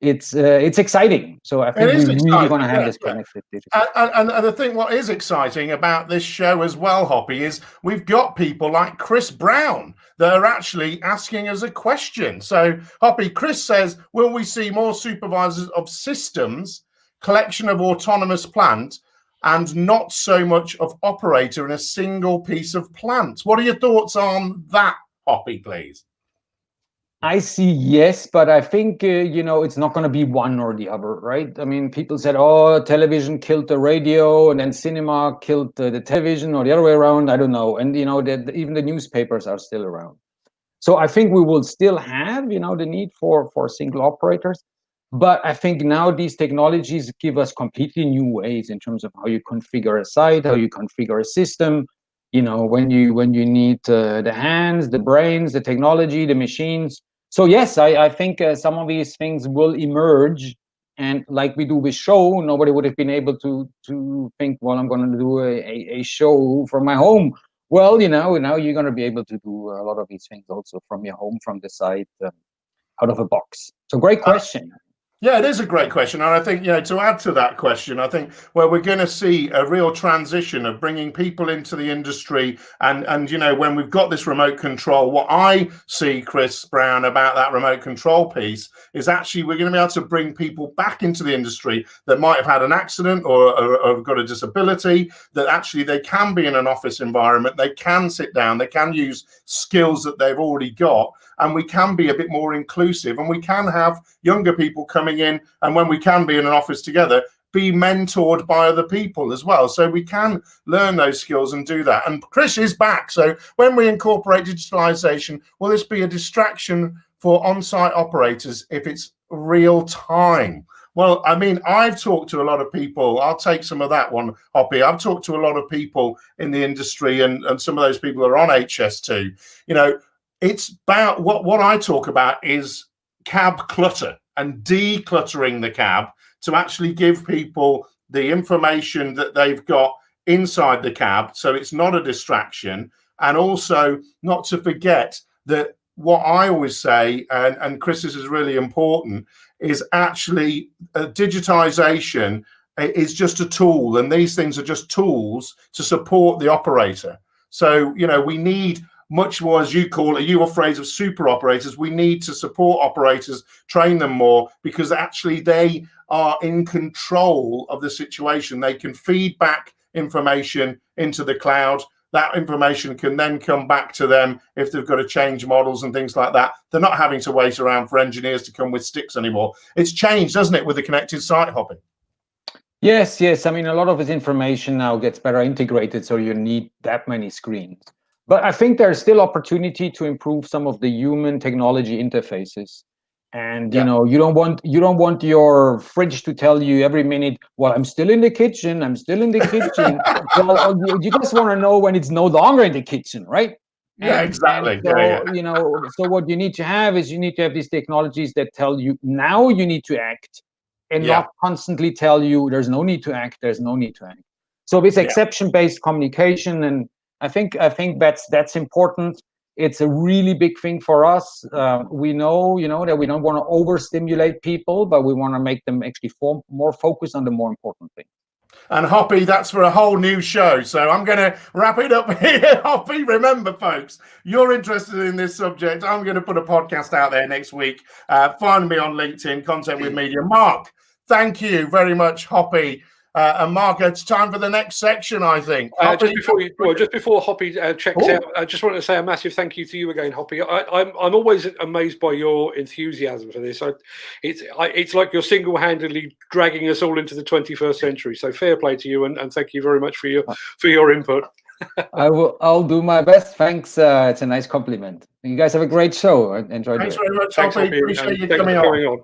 It's exciting. So I think we're really going to have this connected digital. And I think what is exciting about this show as well, HoPi, is we've got people like Chris Brown that are actually asking us a question. So HoPi, Chris says, will we see more supervisors of systems, collection of autonomous plant, and not so much of operator in a single piece of plant? What are your thoughts on that, HoPi, please? I see yes, but I think, it's not going to be one or the other, right? I mean, people said, oh, television killed the radio and then cinema killed the television, or the other way around. I don't know. And, even the newspapers are still around. So I think we will still have, the need for single operators. But I think now these technologies give us completely new ways in terms of how you configure a site, how you configure a system, when you need the hands, the brains, the technology, the machines. So yes, I think some of these things will emerge. And like we do with show, nobody would have been able to think, well, I'm going to do a show from my home. Well, now you're going to be able to do a lot of these things also from your home, from the site, out of a box. So great question. Yeah, it is a great question. And I think, to add to that question, I think we're going to see a real transition of bringing people into the industry. And when we've got this remote control, what I see, Chris Brown, about that remote control piece is actually we're going to be able to bring people back into the industry that might have had an accident or have got a disability, that actually they can be in an office environment, they can sit down, they can use skills that they've already got, and we can be a bit more inclusive, and we can have younger people coming in, and when we can be in an office together, be mentored by other people as well. So we can learn those skills and do that. And Chris is back. So when we incorporate digitalization, will this be a distraction for on-site operators if it's real time? Well, I mean, I've talked to a lot of people. I'll take some of that one, HoPi. I've talked to a lot of people in the industry, and some of those people are on HS2. It's about what I talk about is cab clutter and decluttering the cab to actually give people the information that they've got inside the cab, so it's not a distraction. And also not to forget that what I always say, and Chris, this is really important, is actually digitization is just a tool, and these things are just tools to support the operator. So, we need much more, as you call it, your phrase of super operators. We need to support operators, train them more, because actually they are in control of the situation. They can feed back information into the cloud. That information can then come back to them if they've got to change models and things like that. They're not having to wait around for engineers to come with sticks anymore. It's changed, doesn't it, with the connected site, HoPi? Yes. I mean, a lot of this information now gets better integrated, so you need that many screens. But I think there's still opportunity to improve some of the human technology interfaces. And you don't want your fridge to tell you every minute, well, I'm still in the kitchen. Well, you just want to know when it's no longer in the kitchen, right? Yeah, exactly. So what you need to have is these technologies that tell you now you need to act, and not constantly tell you there's no need to act. So this exception-based communication, and I think that's important. It's a really big thing for us. We know, that we don't want to overstimulate people, but we want to make them actually more focused on the more important thing. And HoPi, that's for a whole new show. So I'm going to wrap it up here. HoPi, remember, folks, you're interested in this subject. I'm going to put a podcast out there next week. Find me on LinkedIn, Content with Media. Mark, thank you very much, HoPi. And Mark, it's time for the next section, I think. Just before HoPi checks out, I just want to say a massive thank you to you again, HoPi. I'm always amazed by your enthusiasm for this. It's like you're single-handedly dragging us all into the 21st century. So fair play to you, and thank you very much for your input. I'll do my best. Thanks. It's a nice compliment. You guys have a great show. Enjoy. Thanks very much, HoPi. Appreciate you coming on.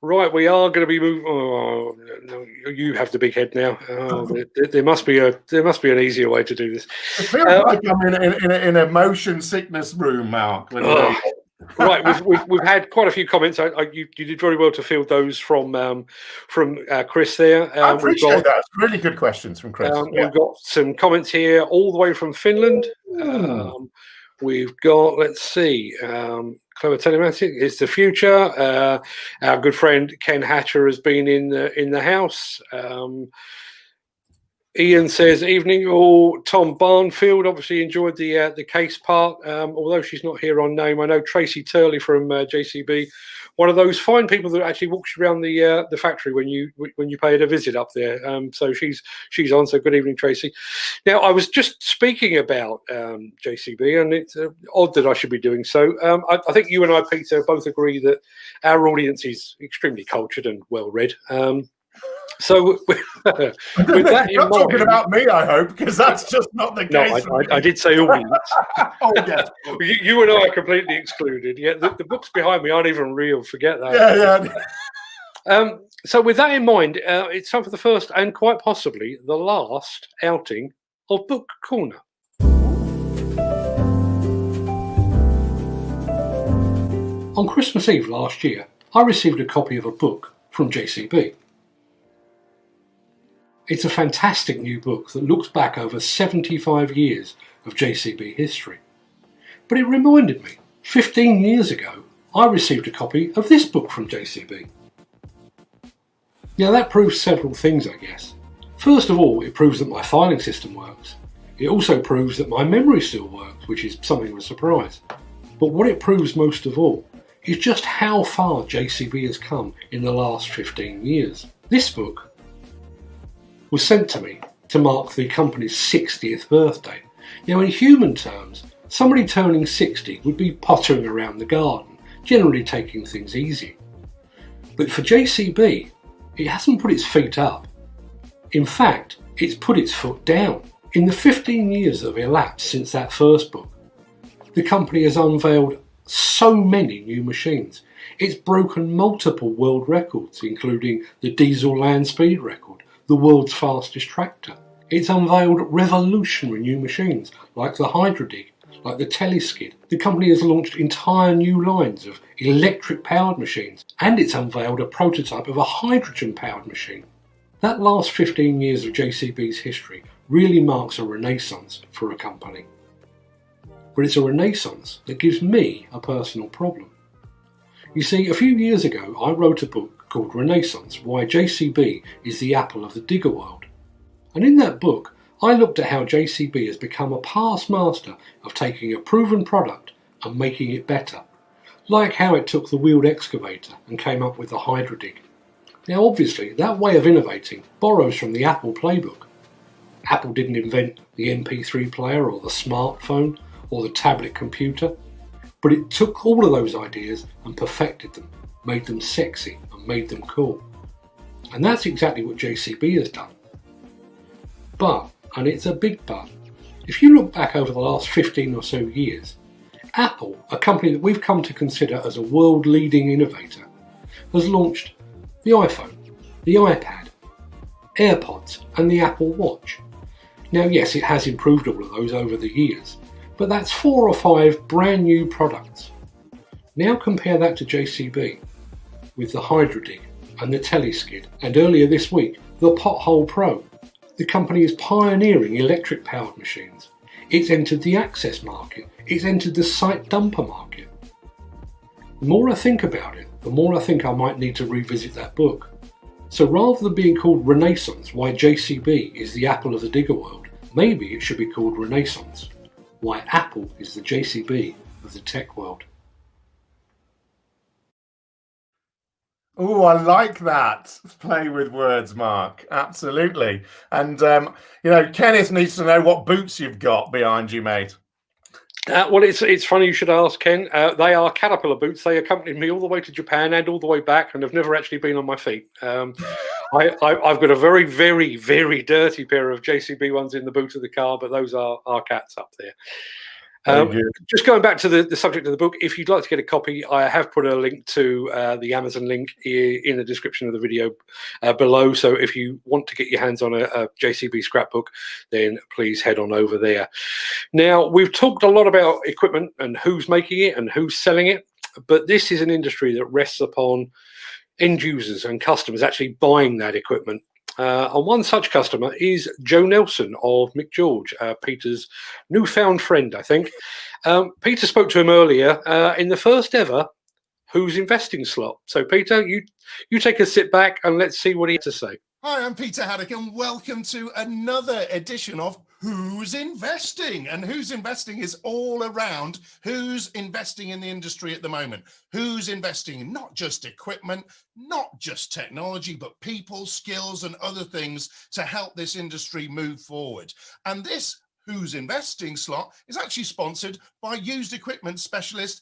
Right, we are going to be moving. Oh, no, you have the big head now. Oh, there must be an easier way to do this. I feel like I'm in a motion sickness room, Mark. Right, we've had quite a few comments. You did very well to field those from Chris there. I appreciate that. Really good questions from Chris. We've got some comments here all the way from Finland. We've got, let's see, Clever Telematic is the future. Our good friend Ken Hatcher has been in the house. Ian says, evening all. Tom Barnfield obviously enjoyed the case part, although she's not here on name. I know Tracy Turley from JCB, one of those fine people that actually walks around the factory when you pay it a visit up there. So she's on. So good evening, Tracy. Now I was just speaking about JCB, and it's odd that I should be doing so. I think you and I, Peter, both agree that our audience is extremely cultured and well read. So with that in mind, talking about me, I hope, because that's just not the case. No, I did say audience. Oh yes, you and I are completely excluded. Yeah, the books behind me aren't even real. Forget that. Yeah. So with that in mind, it's time for the first and quite possibly the last outing of Book Corner. On Christmas Eve last year, I received a copy of a book from JCB. It's a fantastic new book that looks back over 75 years of JCB history. But it reminded me, 15 years ago, I received a copy of this book from JCB. Now that proves several things, I guess. First of all, it proves that my filing system works. It also proves that my memory still works, which is something of a surprise. But what it proves most of all is just how far JCB has come in the last 15 years. This book was sent to me to mark the company's 60th birthday. Now, in human terms, somebody turning 60 would be pottering around the garden, generally taking things easy. But for JCB, it hasn't put its feet up. In fact, it's put its foot down. In the 15 years that have elapsed since that first book, the company has unveiled so many new machines. It's broken multiple world records, including the diesel land speed record, the world's fastest tractor. It's unveiled revolutionary new machines like the Hydrodig, like the Teleskid. The company has launched entire new lines of electric powered machines, and it's unveiled a prototype of a hydrogen powered machine. That last 15 years of JCB's history really marks a renaissance for a company. But it's a renaissance that gives me a personal problem. You see, a few years ago I wrote a book called Renaissance, Why JCB is the Apple of the Digger World. And in that book, I looked at how JCB has become a past master of taking a proven product and making it better. Like how it took the wheeled excavator and came up with the Hydrodig. Now obviously, that way of innovating borrows from the Apple playbook. Apple didn't invent the MP3 player or the smartphone or the tablet computer, but it took all of those ideas and perfected them, made them sexy and made them cool. And that's exactly what JCB has done. But, and it's a big but, if you look back over the last 15 or so years, Apple, a company that we've come to consider as a world-leading innovator, has launched the iPhone, the iPad, AirPods and the Apple Watch. Now yes, it has improved all of those over the years, but that's 4 or 5 brand new products. Now compare that to JCB, with the Hydrodig and the Teleskid, and earlier this week, the Pothole Pro. The company is pioneering electric powered machines. It's entered the access market. It's entered the site dumper market. The more I think about it, the more I think I might need to revisit that book. So rather than being called Renaissance, why JCB is the Apple of the digger world, maybe it should be called Renaissance, why Apple is the JCB of the tech world. Oh, I like that. Play with words, Mark. Absolutely. And, Kenneth needs to know what boots you've got behind you, mate. Well, it's funny you should ask, Ken. They are Caterpillar boots. They accompanied me all the way to Japan and all the way back, and have never actually been on my feet. I've got a very, very, very dirty pair of JCB ones in the boot of the car, but those are cats up there. Just going back to the subject of the book, if you'd like to get a copy, I have put a link to the Amazon link in the description of the video below. So if you want to get your hands on a JCB scrapbook, then please head on over there. Now, we've talked a lot about equipment and who's making it and who's selling it, but this is an industry that rests upon end users and customers actually buying that equipment. And one such customer is Joe Nelson of Mick George, Peter's newfound friend, I think. Peter spoke to him earlier in the first ever Who's Investing slot. So, Peter, you take a sit back and let's see what he has to say. Hi, I'm Peter Haddock, and welcome to another edition of Who's Investing? And Who's Investing is all around who's investing in the industry at the moment. Who's investing in not just equipment, not just technology, but people, skills, and other things to help this industry move forward. And this Who's Investing slot is actually sponsored by used equipment specialist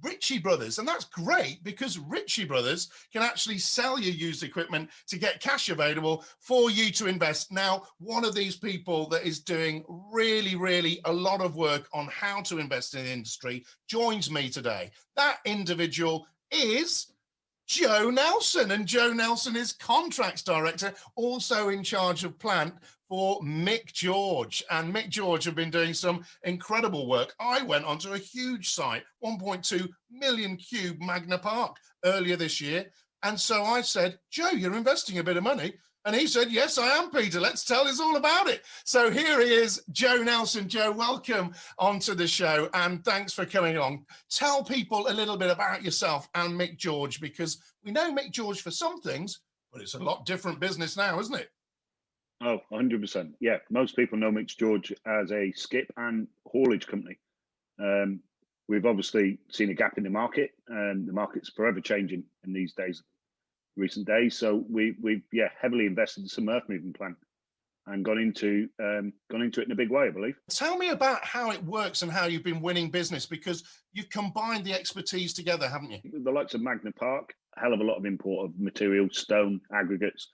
Ritchie Brothers, and that's great because Ritchie Brothers can actually sell you used equipment to get cash available for you to invest. Now, one of these people that is doing really a lot of work on how to invest in the industry joins me today. That individual is Joe Nelson, and Joe Nelson is contracts director, also in charge of plant for Mick George. And Mick George have been doing some incredible work. I went onto a huge site, 1.2 million cube Magna Park earlier this year. And so I said, Joe, you're investing a bit of money. And he said, yes, I am, Peter. Let's tell us all about it. So here he is, Joe Nelson. Joe, welcome onto the show. And thanks for coming on. Tell people a little bit about yourself and Mick George, because we know Mick George for some things, but it's a lot different business now, isn't it? Oh, 100%. Yeah, most people know Mick George as a skip and haulage company. We've obviously seen a gap in the market, and the market's forever changing in these days, recent days. So we've heavily invested in some earth moving plant and gone into it in a big way, I believe. Tell me about how it works and how you've been winning business, because you've combined the expertise together, haven't you? The likes of Magna Park, a hell of a lot of import of materials, stone, aggregates.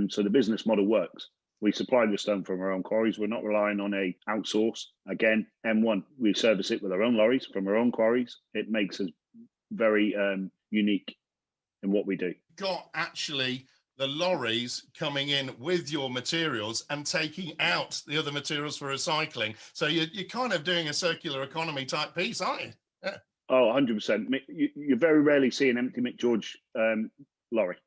So the business model works. We supply the stone from our own quarries. We're not relying on a outsource. Again, M1, we service it with our own lorries from our own quarries. It makes us very unique in what we do. Got actually the lorries coming in with your materials and taking out the other materials for recycling. So you're kind of doing a circular economy type piece, aren't you? Yeah. Oh, 100%. You very rarely see an empty Mick George lorry.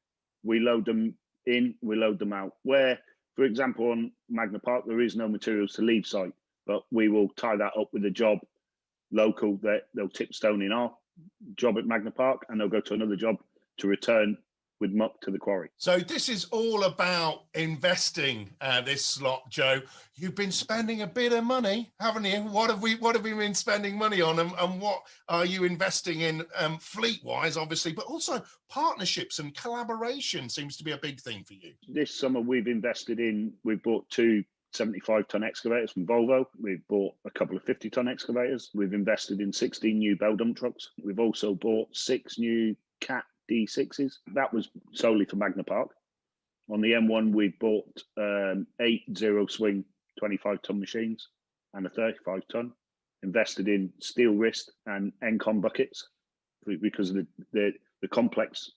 We load them in, we load them out. Where, for example, on Magna Park, there is no materials to leave site, but we will tie that up with a job local that they'll tip stone in our job at Magna Park, and they'll go to another job to return with muck to the quarry. So this is all about investing, this slot, Joe. You've been spending a bit of money, haven't you? What have we been spending money on, and what are you investing in fleet-wise, obviously, but also partnerships and collaboration seems to be a big thing for you. This summer we've bought two 75-ton excavators from Volvo. We've bought a couple of 50-ton excavators. We've invested in 16 new bell dump trucks. We've also bought 6 new Cat D6s. That was solely for Magna Park. On the M1, we've bought 8 zero-swing 25-ton machines and a 35-ton. Invested in steel wrist and Encon buckets because of the complex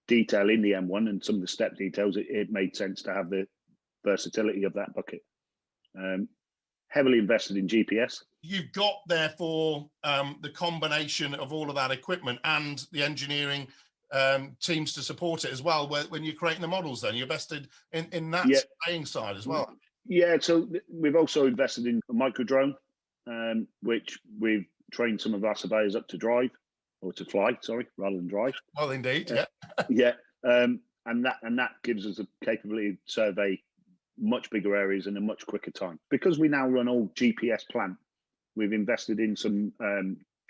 detail in the M1 and some of the step details. It made sense to have the versatility of that bucket. Heavily invested in GPS. You've got, therefore, the combination of all of that equipment and the engineering teams to support it as well. When you're creating the models, then you invested in that surveying side as well. Yeah, so we've also invested in a micro drone, which we've trained some of our surveyors up to drive, or to fly, sorry, rather than drive. Well, indeed, yeah. Yeah. and that gives us a capability to survey much bigger areas in a much quicker time. Because we now run all GPS plant, we've invested in some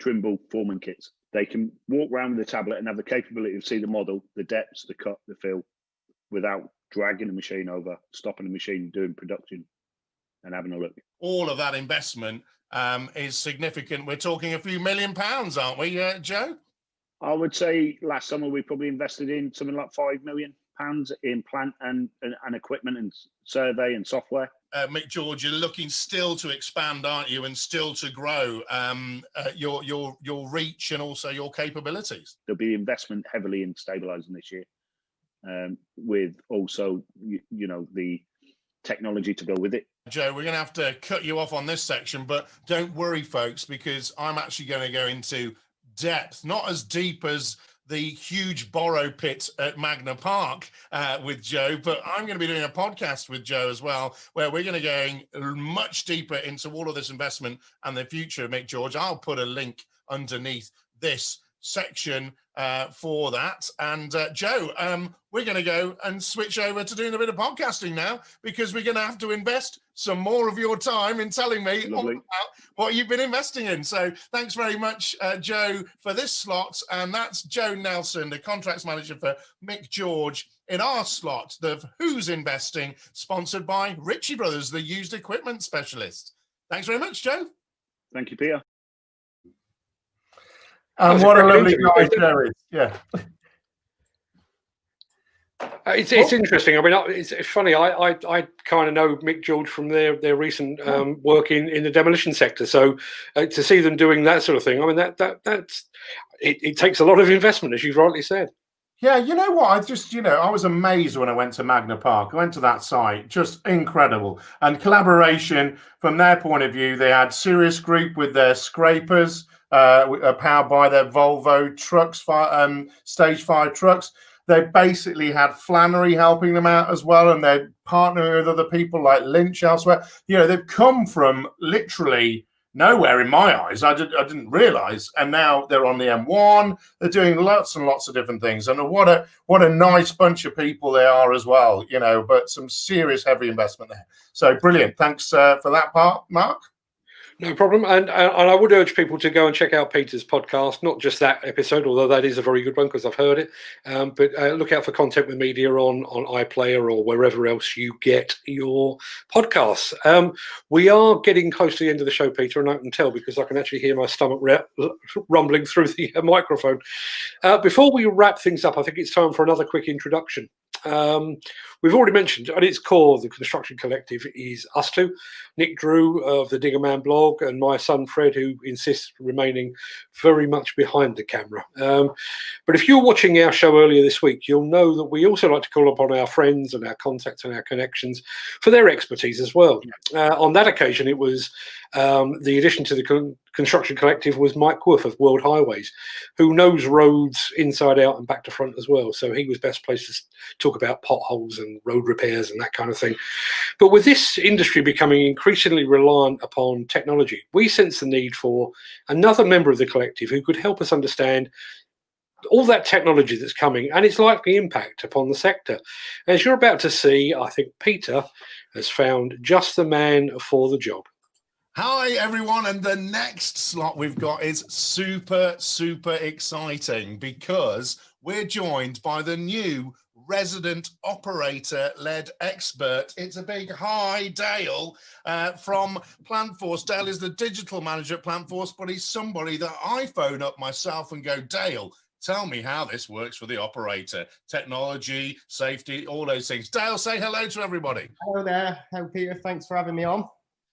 Trimble Foreman kits. They can walk around with the tablet and have the capability to see the model, the depths, the cut, the fill, without dragging the machine over, stopping the machine doing production and having a look. All of that investment is significant. We're talking a few £1 million, aren't we, Joe? I would say last summer we probably invested in something like £5 million in plant and equipment and survey and software. Mick George, you're looking still to expand, aren't you, and still to grow your reach and also your capabilities. There'll be investment heavily in stabilizing this year, with also the technology to go with it. Joe, we're going to have to cut you off on this section, but don't worry, folks, because I'm actually going to go into depth, not as deep as the huge borrow pit at Magna Park with Joe, but I'm going to be doing a podcast with Joe as well, where we're going to go much deeper into all of this investment and the future of Mick George. I'll put a link underneath this section for that. And Joe, we're going to go and switch over to doing a bit of podcasting now, because we're going to have to invest some more of your time in telling me all about what you've been investing in. So thanks very much, Joe, for this slot. And that's Joe Nelson, the contracts manager for Mick George, in our slot of Who's Investing, sponsored by Ritchie Bros, the used equipment specialist. Thanks very much, Joe. Thank you, Peter. And what a lovely guy Joe is. Yeah. It's interesting. I mean, it's funny. I kind of know Mick George from their recent work in the demolition sector. So to see them doing that sort of thing, I mean, that's it takes a lot of investment, as you've rightly said. Yeah, you know what? I was amazed when I went to Magna Park. I went to that site, just incredible. And collaboration from their point of view. They had Sirius Group with their scrapers, powered by their Volvo trucks, stage 5 trucks. They basically had Flannery helping them out as well, and they're partnering with other people like Lynch elsewhere. They've come from literally nowhere in my eyes. I didn't realize, and now they're on the M1. They're doing lots and lots of different things, and what a nice bunch of people they are as well. But some serious heavy investment there. So brilliant. Thanks for that part, Mark. No problem. And I would urge people to go and check out Peter's podcast, not just that episode, although that is a very good one because I've heard it. But look out for Content with Media on iPlayer or wherever else you get your podcasts. We are getting close to the end of the show, Peter, and I can tell because I can actually hear my stomach rumbling through the microphone. Before we wrap things up, I think it's time for another quick introduction. We've already mentioned at its core the Construction Collective is us two, Nick Drew of the Digger Man blog and my son Fred, who insists remaining very much behind the camera. But if you're watching our show earlier this week, you'll know that we also like to call upon our friends and our contacts and our connections for their expertise as well. On that occasion, it was the addition to the Construction Collective was Mike Wolf of World Highways, who knows roads inside out and back to front as well. So he was best placed to talk about potholes and road repairs and that kind of thing. But with this industry becoming increasingly reliant upon technology, we sense the need for another member of the collective who could help us understand all that technology that's coming and its likely impact upon the sector. As you're about to see, I think Peter has found just the man for the job. Hi, everyone. And the next slot we've got is super, super exciting because we're joined by the new resident operator-led expert. It's a big hi, Dale, from PlantForce. Dale is the digital manager at PlantForce, but he's somebody that I phone up myself and go, Dale, tell me how this works for the operator. Technology, safety, all those things. Dale, say hello to everybody. Hello there. Hello, Peter. Thanks for having me on.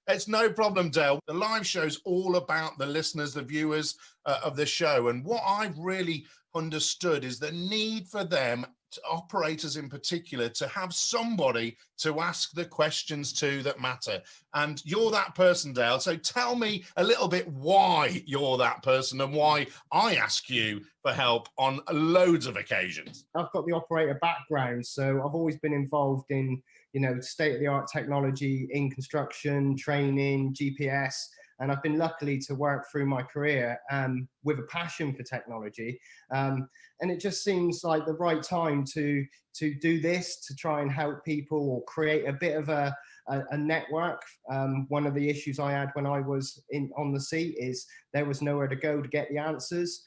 It's no problem, Dale. The live show's all about the listeners, the viewers of the show. And what I've really understood is the need for them, operators in particular, to have somebody to ask the questions to that matter. And you're that person, Dale. So tell me a little bit why you're that person and why I ask you for help on loads of occasions. I've got the operator background, so I've always been involved in, state-of-the-art technology in construction, training, GPS, and I've been lucky to work through my career with a passion for technology. And it just seems like the right time to do this, to try and help people or create a bit of a network. One of the issues I had when I was on the seat is there was nowhere to go to get the answers.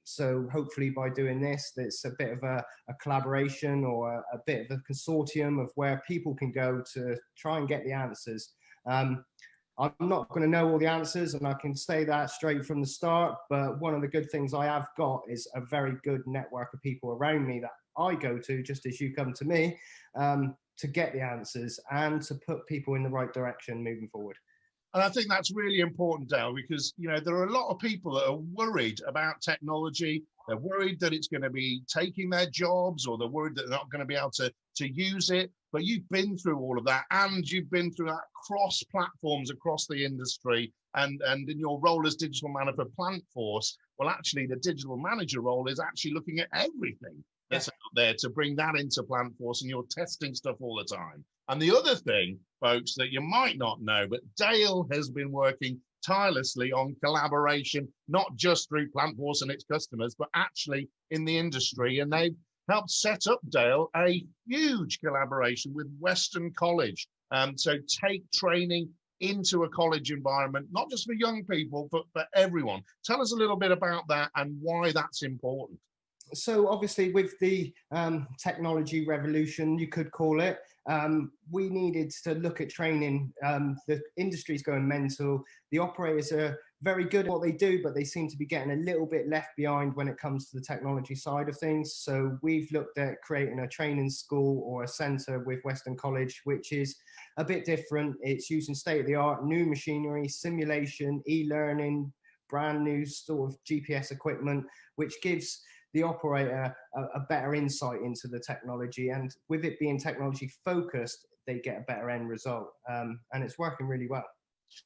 So hopefully by doing this, it's a bit of a collaboration or a bit of a consortium of where people can go to try and get the answers. I'm not going to know all the answers, and I can say that straight from the start, but one of the good things I have got is a very good network of people around me that I go to, just as you come to me, to get the answers and to put people in the right direction moving forward. And I think that's really important, Dale, because, you know, there are a lot of people that are worried about technology. They're worried that it's going to be taking their jobs, or they're worried that they're not going to be able to use it. But you've been through all of that, and you've been through that cross platforms across the industry, and in your role as digital manager for PlantForce, well, actually the digital manager role is actually looking at everything that's out there to bring that into PlantForce, and you're testing stuff all the time. And the other thing, folks, that you might not know, but Dale has been working tirelessly on collaboration, not just through PlantForce and its customers, but actually in the industry. And they've helped set up, Dale, a huge collaboration with Western College. So take training into a college environment, not just for young people, but for everyone. Tell us a little bit about that and why that's important. So obviously with the technology revolution, you could call it, we needed to look at training. The industry's going mental. The operators are very good at what they do, but they seem to be getting a little bit left behind when it comes to the technology side of things. So we've looked at creating a training school or a centre with Western College, which is a bit different. It's using state-of-the-art new machinery, simulation, e-learning, brand new sort of GPS equipment, which gives the operator a better insight into the technology, and with it being technology focused, they get a better end result, and it's working really well.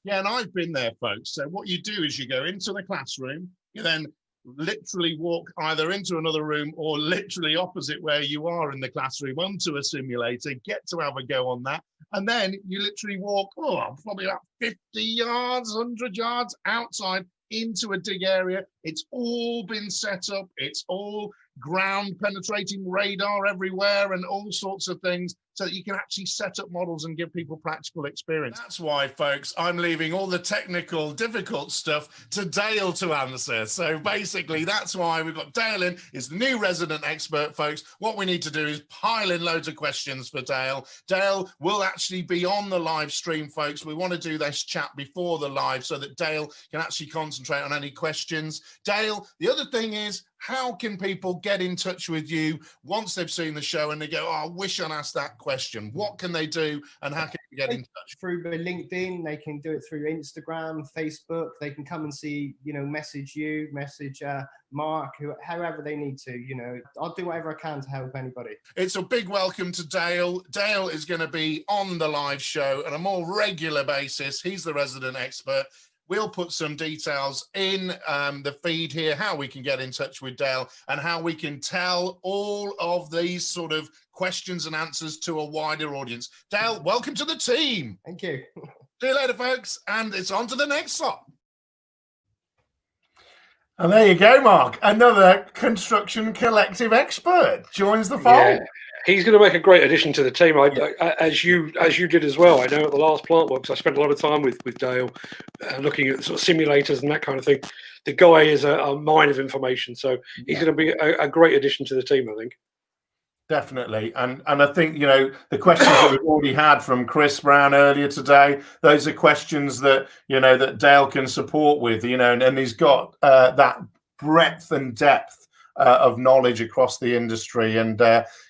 Yeah, and I've been there, folks. So what you do is you go into the classroom, you then literally walk either into another room or literally opposite where you are in the classroom onto a simulator, get to have a go on that, and then you literally walk probably about 50 yards, 100 yards outside into a dig area. It's all been set up. It's all ground penetrating radar everywhere and all sorts of things, so that you can actually set up models and give people practical experience. That's why, folks, I'm leaving all the technical difficult stuff to Dale to answer. So basically that's why we've got Dale in. He's the new resident expert, folks. What we need to do is pile in loads of questions for Dale. Dale will actually be on the live stream, folks. We want to do this chat before the live so that Dale can actually concentrate on any questions. Dale, the other thing is, how can people get in touch with you once they've seen the show and they go, oh, I wish I'd asked that question? What can they do, and how can they get in touch? Through LinkedIn, they can do it through Instagram, Facebook. They can come and see, message you, message Mark, however they need to. I'll do whatever I can to help anybody. It's a big welcome to Dale. Dale is going to be on the live show on a more regular basis. He's the resident expert. We'll put some details in the feed here, how we can get in touch with Dale and how we can tell all of these sort of questions and answers to a wider audience. Dale, welcome to the team. Thank you. See you later, folks. And it's on to the next slot. And there you go, Mark. Another construction collective expert joins the fold. Yeah. He's going to make a great addition to the team, as you did as well. I know at the last PlantWorks, I spent a lot of time with Dale looking at sort of simulators and that kind of thing. The guy is a mine of information, so he's going to be a great addition to the team, I think. Definitely. And I think, the questions that we've already had from Chris Brown earlier today, those are questions that, that Dale can support with, and he's got that breadth and depth of knowledge across the industry, and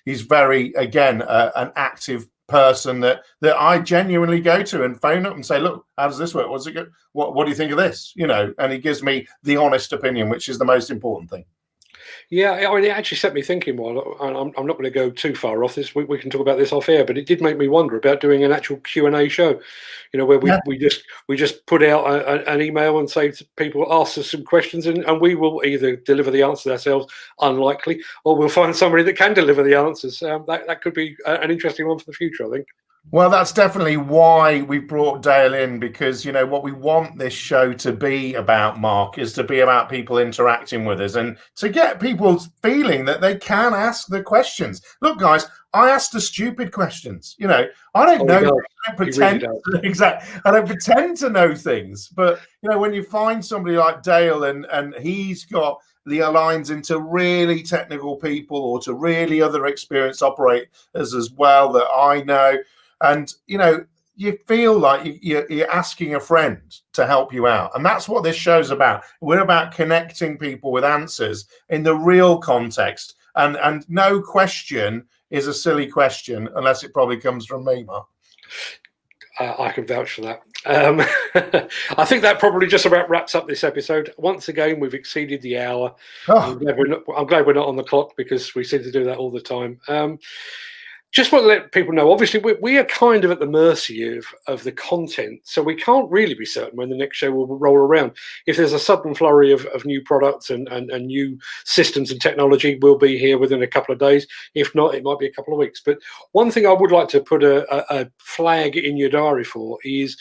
he's very, again, an active person that I genuinely go to and phone up and say, look, how does this work? What's it good? What do you think of this? And he gives me the honest opinion, which is the most important thing. Yeah, I mean, it actually set me thinking. Well, I'm not going to go too far off this. We can talk about this off air, but it did make me wonder about doing an actual Q&A show. Where we just put out an email and say to people, ask us some questions, and we will either deliver the answers ourselves, unlikely, or we'll find somebody that can deliver the answers. That could be an interesting one for the future, I think. Well, that's definitely why we brought Dale in, because, you know, what we want this show to be about, Mark, is to be about people interacting with us and to get people feeling that they can ask the questions. Look, guys, I ask the stupid questions. You know, I don't know. I don't pretend. Exactly. I don't pretend to know things. But, you know, when you find somebody like Dale and he's got the aligns into really technical people or to really other experienced operators as well that I know. And, you know, you feel like you're asking a friend to help you out. And that's what this show's about. We're about connecting people with answers in the real context. And no question is a silly question unless it probably comes from me, Mark. I can vouch for that. I think that probably just about wraps up this episode. Once again, we've exceeded the hour. I'm glad we're not on the clock, because we seem to do that all the time. Just want to let people know, obviously, we are kind of at the mercy of the content, so we can't really be certain when the next show will roll around. If there's a sudden flurry of new products and new systems and technology, we'll be here within a couple of days. If not, it might be a couple of weeks. But one thing I would like to put a flag in your diary for is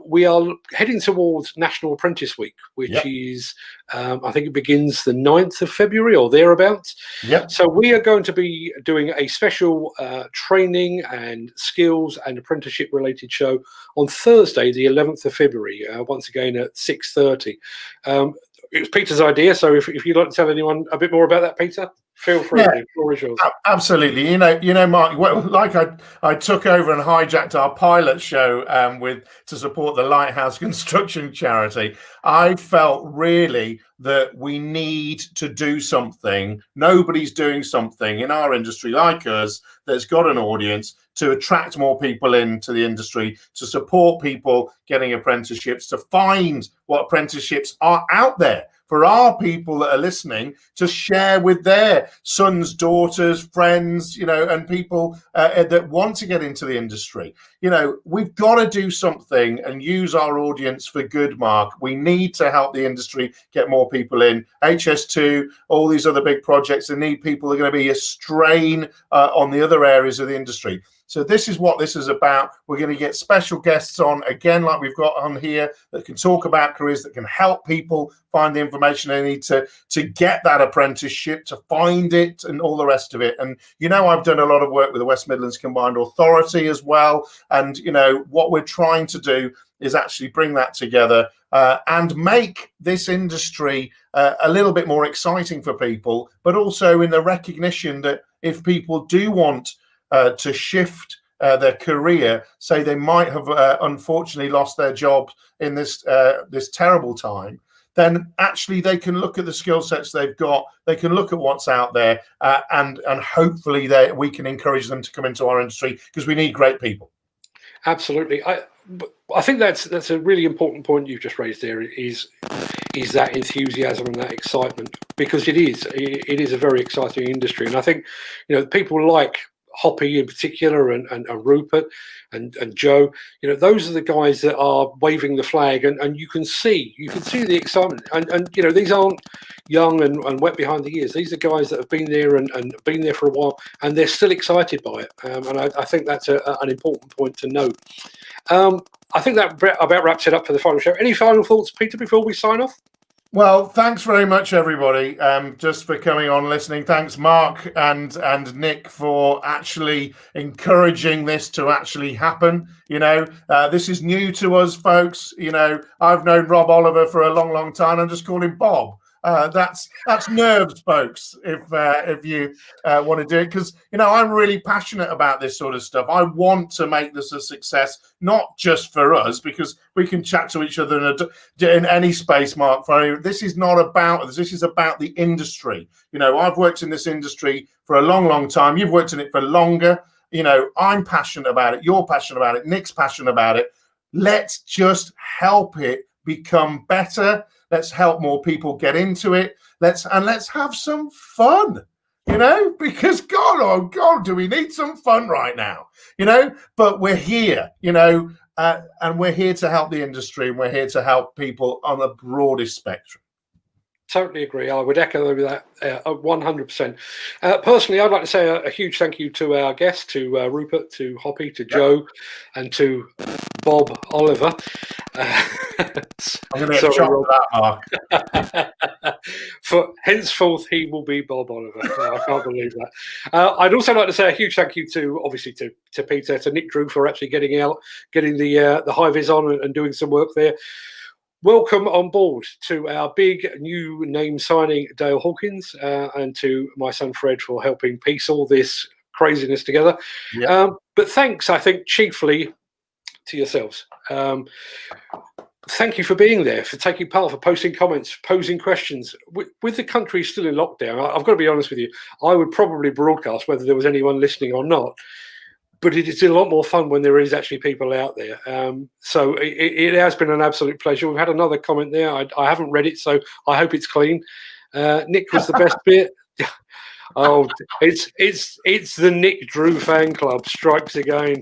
we are heading towards National Apprentice Week, which is, I think it begins the 9th of February or thereabouts. Yep. So we are going to be doing a special training and skills and apprenticeship related show on Thursday, the 11th of February, once again at 6:30. It was Peter's idea, so if you'd like to tell anyone a bit more about that, Peter, feel free. Yeah, the floor is yours. Absolutely. You know, Mark. Like I took over and hijacked our pilot show to support the Lighthouse Construction Charity. I felt really that we need to do something. Nobody's doing something in our industry like us that's got an audience to attract more people into the industry, to support people getting apprenticeships, to find what apprenticeships are out there for our people that are listening to share with their sons, daughters, friends, you know, and people that want to get into the industry. You know, we've got to do something and use our audience for good, Mark. We need to help the industry get more people in. HS2, all these other big projects, they need people that are going to be a strain on the other areas of the industry. So this is what this is about. We're going to get special guests on, again, like we've got on here, that can talk about careers, that can help people find the information they need to get that apprenticeship, to find it and all the rest of it. And, you know, I've done a lot of work with the West Midlands Combined Authority as well. And, you know, what we're trying to do is actually bring that together and make this industry a little bit more exciting for people, but also in the recognition that if people do want to shift their career, say they might have unfortunately lost their job in this terrible time, then actually they can look at the skill sets they've got, they can look at what's out there, and hopefully we can encourage them to come into our industry, because we need great people. Absolutely. I think that's a really important point you've just raised there, is that enthusiasm and that excitement, because it is a very exciting industry. And I think, you know, people like HoPi in particular and Rupert and Joe, you know, those are the guys that are waving the flag, and you can see the excitement, and you know, these aren't young and wet behind the ears. These are guys that have been there and been there for a while, and they're still excited by it, and I think that's an important point to note. I think that about wraps it up for the final show. Any final thoughts, Peter, before we sign off? Well, thanks very much, everybody, just for coming on, listening. Thanks, Mark and Nick, for actually encouraging this to actually happen. You know, this is new to us, folks. You know, I've known Rob Oliver for a long, long time. I'm just calling Bob. That's nerves, folks, if you want to do it, because, you know, I'm really passionate about this sort of stuff. I want to make this a success, not just for us, because we can chat to each other in any space, Mark. This is not about us. This is about the industry. You know, I've worked in this industry for a long, long time. You've worked in it for longer. You know, I'm passionate about it. You're passionate about it. Nick's passionate about it. Let's just help it become better. Let's help more people get into it. Let's have some fun, you know, because God, oh God, do we need some fun right now, you know? But we're here, you know, and we're here to help the industry, and we're here to help people on the broadest spectrum. Totally agree. I would echo that 100%. Personally, I'd like to say a huge thank you to our guests, to Rupert, to HoPi, to Joe, and to Bob Oliver. I'm going to get chopped for that, Mark. For henceforth, he will be Bob Oliver. I can't believe that. I'd also like to say a huge thank you to, obviously, to Peter, to Nick Drew for actually getting the high vis on and doing some work there. Welcome on board to our big new name signing, Dale Hawkins, and to my son Fred for helping piece all this craziness together. Yeah. But thanks, I think, chiefly to yourselves. Thank you for being there, for taking part, for posting comments, posing questions. With the country still in lockdown, I've got to be honest with you, I would probably broadcast whether there was anyone listening or not. But it is a lot more fun when there is actually people out there. So it has been an absolute pleasure. We've had another comment there. I haven't read it, so I hope it's clean. Nick was the best bit. Oh, it's the Nick Drew fan club strikes again.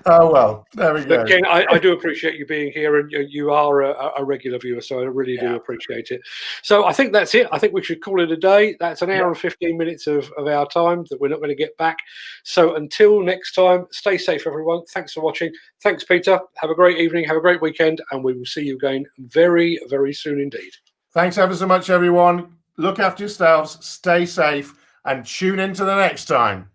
Oh well, there we go. Again, I do appreciate you being here, and you are a regular viewer, so I really do appreciate it. So I think that's it. I think we should call it a day. That's an hour and 15 minutes of our time that we're not going to get back. So until next time, stay safe, everyone. Thanks for watching. Thanks, Peter. Have a great evening. Have a great weekend, and we will see you again very, very soon indeed. Thanks ever so much, everyone. Look after yourselves, stay safe, and tune in to the next time.